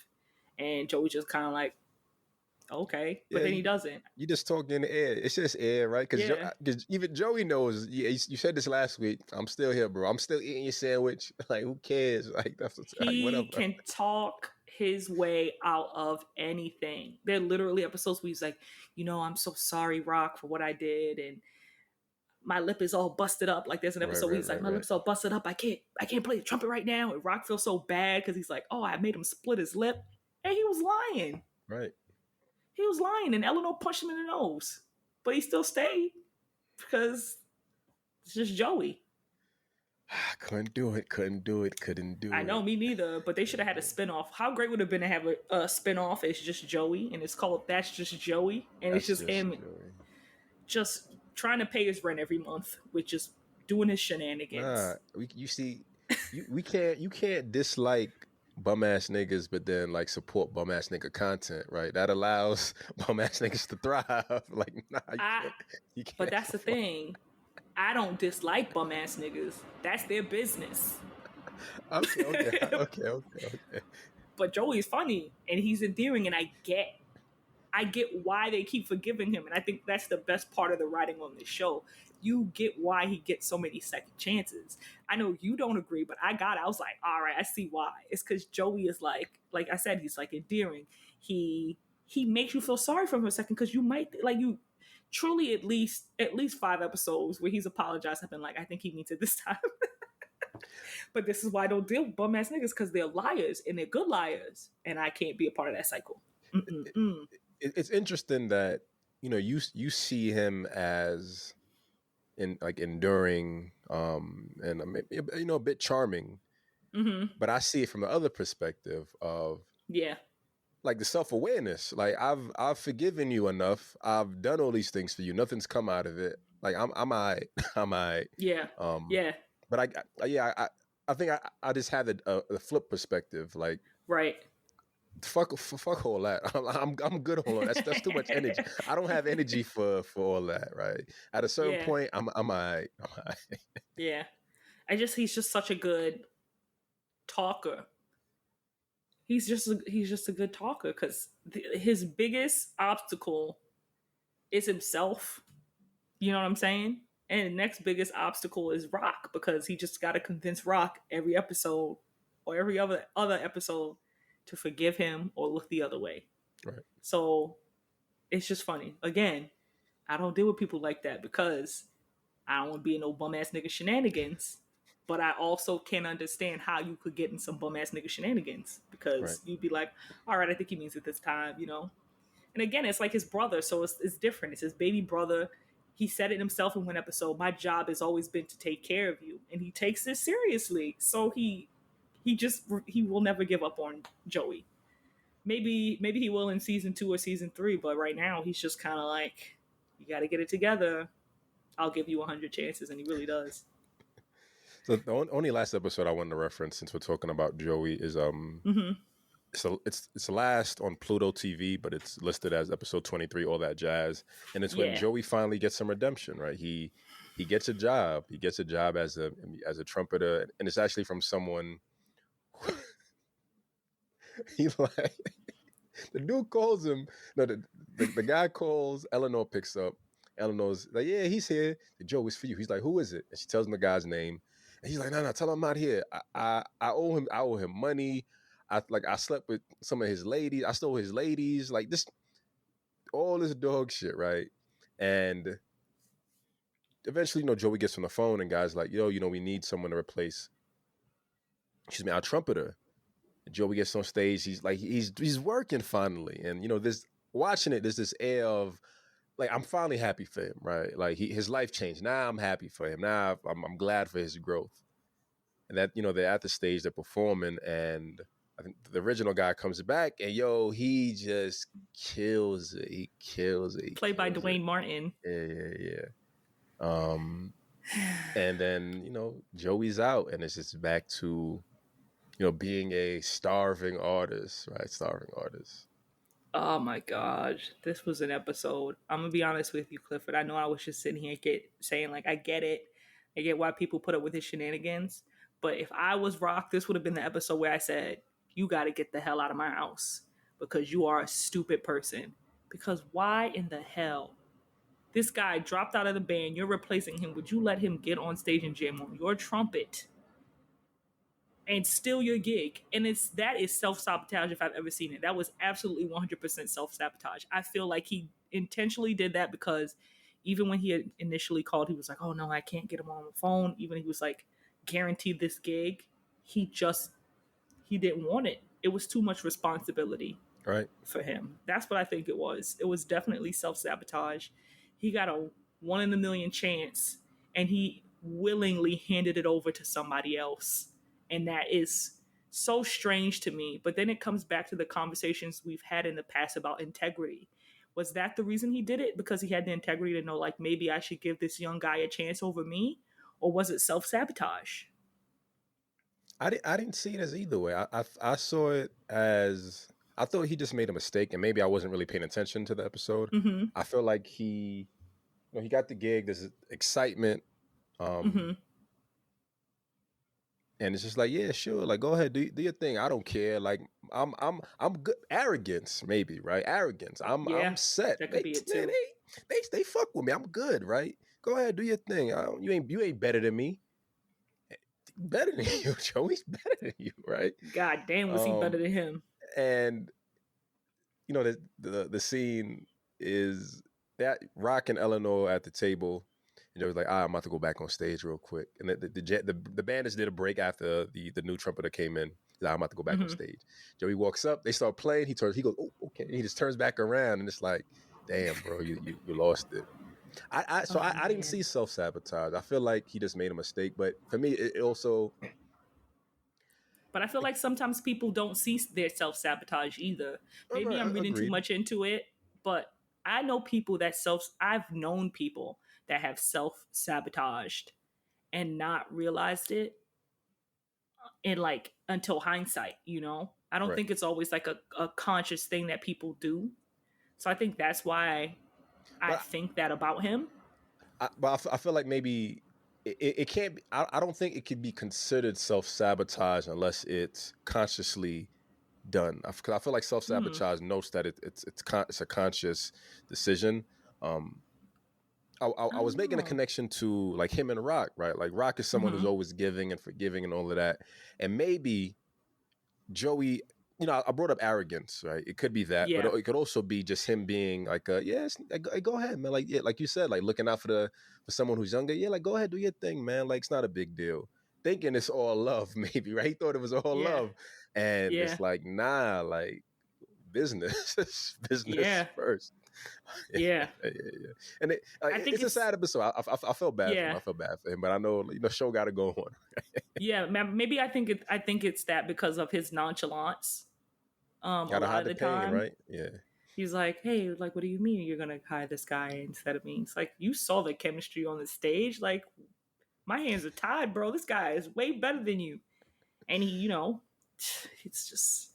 And Joey's just kind of like, okay, but then he doesn't. You just talk in the air. It's just air, right? Because even Joey knows. You said this last week. I'm still here, bro. I'm still eating your sandwich. Like, who cares? Like, that's he whatever. Can talk his way out of anything. There are literally episodes where he's like, I'm so sorry, Rock, for what I did, and my lip is all busted up. Like, there's an episode where he's like, my lip's all busted up. I can't play the trumpet right now. And Rock feels so bad because he's like, oh, I made him split his lip, and he was lying. Right. He was lying, and Eleanor punched him in the nose. But he still stayed because it's just Joey. Couldn't do it. I know, me neither, but they should have had a spinoff. How great would it have been to have a spinoff? It's just Joey, and it's called That's Just Joey, and it's just him just trying to pay his rent every month, with just doing his shenanigans. You can't dislike bum ass niggas, but then like support bum ass nigga content, right? That allows bum ass niggas to thrive. Like, you can't. But that's the thing. I don't dislike bum ass niggas. That's their business. Okay. But Joey's funny and he's endearing, and I get why they keep forgiving him, and I think that's the best part of the writing on this show. You get why he gets so many second chances. I know you don't agree, but I was like, all right, I see why. It's because Joey is like I said, he's like endearing. He makes you feel sorry for him a second, because you might like you truly at least 5 episodes where he's apologized. I've been like, I think he means it this time. But this is why I don't deal with bum ass niggas, because they're liars and they're good liars, and I can't be a part of that cycle. It's interesting that you see him as enduring and a bit charming, but I see it from the other perspective of like the self-awareness. Like, I've forgiven you enough. I've done all these things for you. Nothing's come out of it. Like, I'm all right. I'm all right. But I think I just have the flip perspective. Like, right. Fuck all that. I'm good on all that. That's too much energy. I don't have energy for all that, right? At a certain point, I'm all right. Yeah. He's just such a good talker. He's just a good talker, because his biggest obstacle is himself. You know what I'm saying? And the next biggest obstacle is Rock, because he just got to convince Rock every episode or every other episode to forgive him or look the other way. Right. So it's just funny. Again, I don't deal with people like that because I don't want to be in no bum ass nigga shenanigans. But I also can't understand how you could get in some bum ass nigga shenanigans, because you'd be like, all right, I think he means it this time, And again, it's like his brother, so it's different. It's his baby brother. He said it himself in one episode. My job has always been to take care of you, and he takes this seriously. So he will never give up on Joey. Maybe he will in season 2 or season 3, but right now he's just kind of like, you got to get it together. I'll give you 100 chances, and he really does. So the only last episode I wanted to reference, since we're talking about Joey, is it's last on Pluto TV, but it's listed as episode 23, all that jazz, and it's when Joey finally gets some redemption, right? He gets a job. He gets a job as a trumpeter, and it's actually from someone. He the dude calls him. No, the guy calls. Eleanor picks up. Eleanor's like, yeah, he's here. The Joe is for you. He's like, who is it? And she tells him the guy's name. And he's like, no, tell him I'm not here. I owe him money. I slept with some of his ladies. I stole his ladies. Like this, all this dog shit, right? And eventually, Joey gets on the phone and guy's like, yo, we need someone to replace, our trumpeter. And Joey gets on stage. He's like, he's working finally. And, watching it, there's this air of, like, I'm finally happy for him, right? Like his life changed. Now I'm happy for him. Now I'm glad for his growth. And that, they're at the stage, they're performing, and I think the original guy comes back and he just kills it. He kills it. Played by Dwayne Martin. Yeah. And then, Joey's out and it's just back to, being a starving artist, right? Starving artist. Oh my gosh, this was an episode. I'm gonna be honest with you, Clifford. I know I was just sitting here saying like, I get it. I get why people put up with his shenanigans. But if I was Rock, this would have been the episode where I said, you got to get the hell out of my house because you are a stupid person. Because why in the hell? This guy dropped out of the band. You're replacing him. Would you let him get on stage and jam on your trumpet and steal your gig? And that is self-sabotage if I've ever seen it. That was absolutely 100% self-sabotage. I feel like he intentionally did that because even when he had initially called, he was like, oh no, I can't get him on the phone. Even he was like, guaranteed this gig. He didn't want it. It was too much responsibility for him. That's what I think it was. It was definitely self-sabotage. He got a 1 in a million chance and he willingly handed it over to somebody else. And that is so strange to me. But then it comes back to the conversations we've had in the past about integrity. Was that the reason he did it? Because he had the integrity to know, like, maybe I should give this young guy a chance over me? Or was it self-sabotage? I didn't see it as either way. I saw it as, I thought he just made a mistake, and maybe I wasn't really paying attention to the episode. Mm-hmm. I feel like he got the gig. There's excitement, and it's just like, yeah, sure, like go ahead, do your thing. I don't care. Like I'm good. Arrogance, maybe, right? Arrogance. I'm set. That could be it too. They fuck with me. I'm good, right? Go ahead, do your thing. You ain't better than me. Better than you, Joey's better than you, right? God damn, was he better than him? And the scene is that Rock and Eleanor at the table, and Joey's like, I'm about to go back on stage real quick. And the band just did a break after the new trumpeter came in. He's like, I'm about to go back on stage. Joey walks up, they start playing. He goes, oh, okay. And he just turns back around, and it's like, damn, bro, you lost it. I didn't see self-sabotage. I feel like he just made a mistake. But for me, it also... But I feel like sometimes people don't see their self-sabotage either. Maybe I'm reading too much into it, but I know people that I've known people that have self-sabotaged and not realized it and like until hindsight, I don't think it's always like a conscious thing that people do. So I think that's why I think that about him. But I feel like maybe it can't be, I don't think it could be considered self-sabotage unless it's consciously done. Because I feel like self-sabotage notes that it's a conscious decision. I was making a connection to like him and Rock, right? Like Rock is someone who's always giving and forgiving and all of that. And maybe Joey, I brought up arrogance, right? It could be that, but it could also be just him being like, go ahead, man. Like, yeah, like you said, like looking out for someone who's younger. Yeah, like go ahead, do your thing, man. Like it's not a big deal. Thinking it's all love, maybe, right? He thought it was all love, and it's like, nah, like business first. Yeah. And I think it's a sad episode. I felt bad for him. I felt bad for him, but I know show got to go on. Yeah, maybe I think it's that because of his nonchalance. A lot of the time, right? Yeah. He's like, hey, like, what do you mean you're gonna hire this guy instead of me? It's like, you saw the chemistry on the stage. Like, my hands are tied, bro. This guy is way better than you. And he, it's just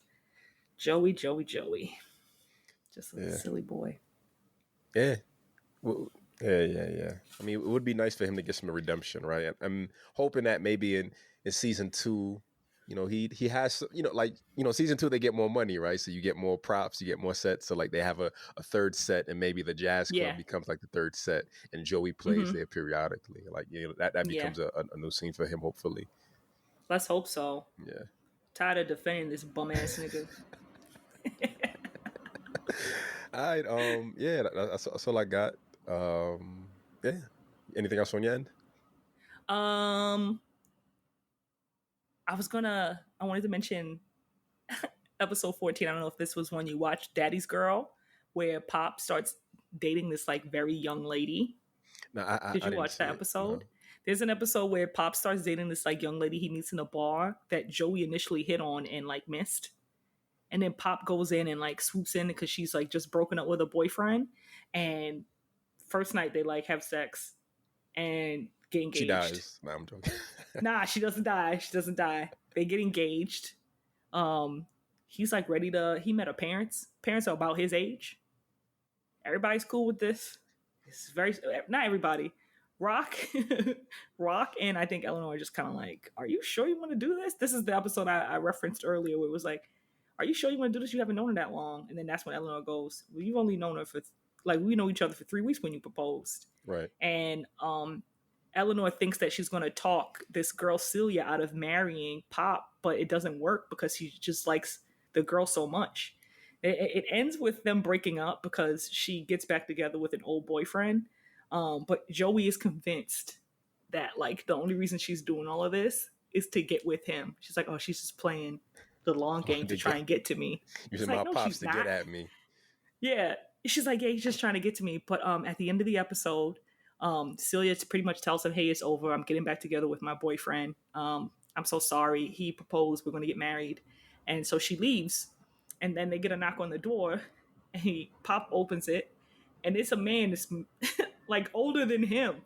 Joey. Just a silly boy. Yeah. Well, yeah. I mean, it would be nice for him to get some redemption, right? I'm hoping that maybe in season 2, he has, like, season 2 they get more money, right? So you get more props, you get more sets. So like they have a third set, and maybe the jazz club becomes like the third set, and Joey plays there periodically. Like that becomes a new scene for him, hopefully. Let's hope so. Yeah. Tired of defending this bum ass nigga. All right. Yeah. That's all I got. Yeah. Anything else on your end? I wanted to mention episode 14. I don't know if this was one you watched, Daddy's Girl, where Pop starts dating this like very young lady. No, Did you watch that episode? No. There's an episode where Pop starts dating this like young lady he meets in a bar that Joey initially hit on and like missed. And then Pop goes in and like swoops in because she's like just broken up with a boyfriend. And first night they like have sex and get engaged. She dies. Nah, I'm joking. Nah, she doesn't die. She doesn't die. They get engaged. He's like ready to. He met her parents. Parents are about his age. Everybody's cool with this. It's very not everybody. Rock and I think Eleanor are just kind of like, are you sure you want to do this? This is the episode I referenced earlier where it was like, are you sure you want to do this? You haven't known her that long. And then that's when Eleanor goes, well, you've only known her for, like, we know each other for 3 weeks when you proposed. Right. And Eleanor thinks that she's going to talk this girl Celia out of marrying Pop, but it doesn't work because she just likes the girl so much. It ends with them breaking up because she gets back together with an old boyfriend. But Joey is convinced that like the only reason she's doing all of this is to get with him. She's like, oh, she's just playing the long game to try and get to me. You said my pops to get at me. Yeah. She's like, yeah, he's just trying to get to me. But at the end of the episode, Celia pretty much tells him, hey, it's over. I'm getting back together with my boyfriend. I'm so sorry. He proposed. We're going to get married. And so she leaves. And then they get a knock on the door. And Pop opens it. And it's a man that's like older than him.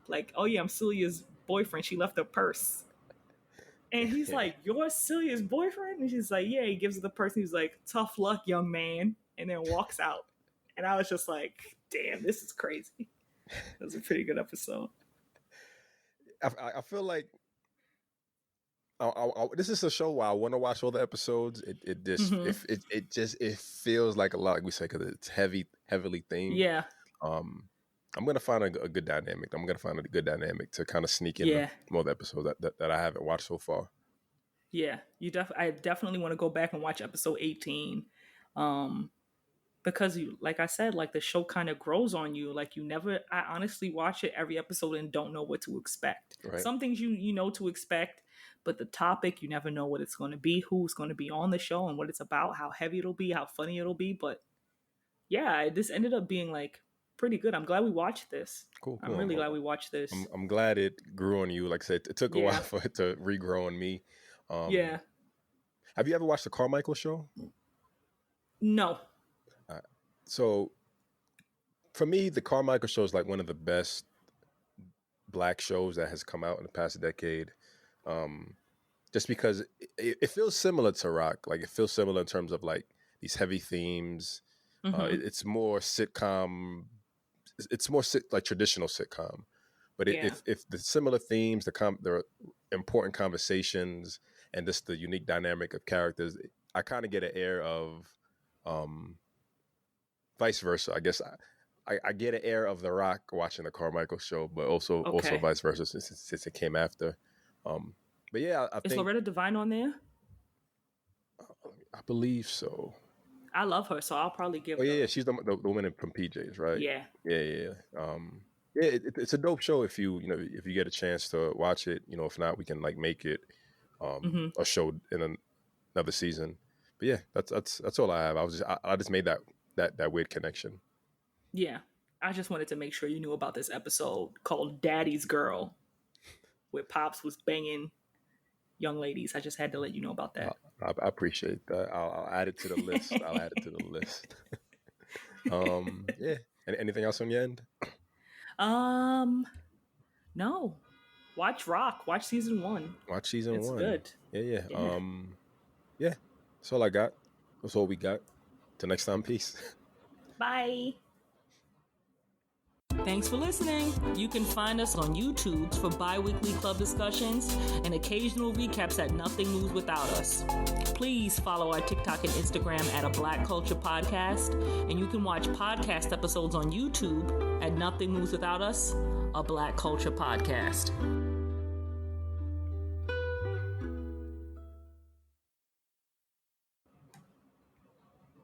Like, oh yeah, I'm Celia's boyfriend. She left her purse. And he's like, you're Celia's boyfriend? And she's like, yeah. He gives her the purse. He's like, tough luck, young man. And then walks out. And I was just like, damn, this is crazy. It was a pretty good episode. I feel like this is a show where I want to watch all the episodes. It feels like a lot, like we said, because it's heavily themed. Yeah. I'm gonna find a good dynamic. I'm gonna find a good dynamic to kind of sneak in more of the episodes that I haven't watched so far. Yeah, I definitely want to go back and watch episode 18. Because you, like I said, like the show kind of grows on you. Like I honestly watch it every episode and don't know what to expect. Right. Some things you know to expect, but the topic, you never know what it's going to be, who's going to be on the show and what it's about, how heavy it'll be, how funny it'll be. But yeah, this ended up being like pretty good. I'm glad we watched this. Cool. I'm really glad we watched this. I'm glad it grew on you. Like I said, it took a while for it to regrow on me. Yeah. Have you ever watched the Carmichael Show? No. So for me, the Carmichael Show is like one of the best Black shows that has come out in the past decade. Just because it feels similar to Rock. Like it feels similar in terms of like these heavy themes. It's more sitcom. It's more like traditional sitcom. But if the similar themes, the important conversations, and just the unique dynamic of characters, I kind of get an air of vice versa. I guess I get an air of The Rock watching the Carmichael Show, but also vice versa since it came after. But yeah, I think... Is Loretta Devine on there? I believe so. I love her, so I'll probably give her... yeah, she's the woman from PJs, right? Yeah. Yeah. It's a dope show if you get a chance to watch it. If not, we can like make it a show in another season. But yeah, that's all I have. I just made that weird connection. Yeah. I just wanted to make sure you knew about this episode called Daddy's Girl, where Pops was banging young ladies. I just had to let you know about that. I appreciate that. I'll add it to the list. Yeah. Anything else on your end? No. Watch Rock. Watch season 1. Watch season 1. It's good. Yeah. Yeah. That's all I got. That's all we got. Till next time. Peace. Bye. Thanks for listening. You can find us on YouTube for bi-weekly club discussions and occasional recaps at Nothing Moves Without Us. Please follow our TikTok and Instagram at A Black Culture Podcast, and you can watch podcast episodes on YouTube at Nothing Moves Without Us, A Black Culture Podcast.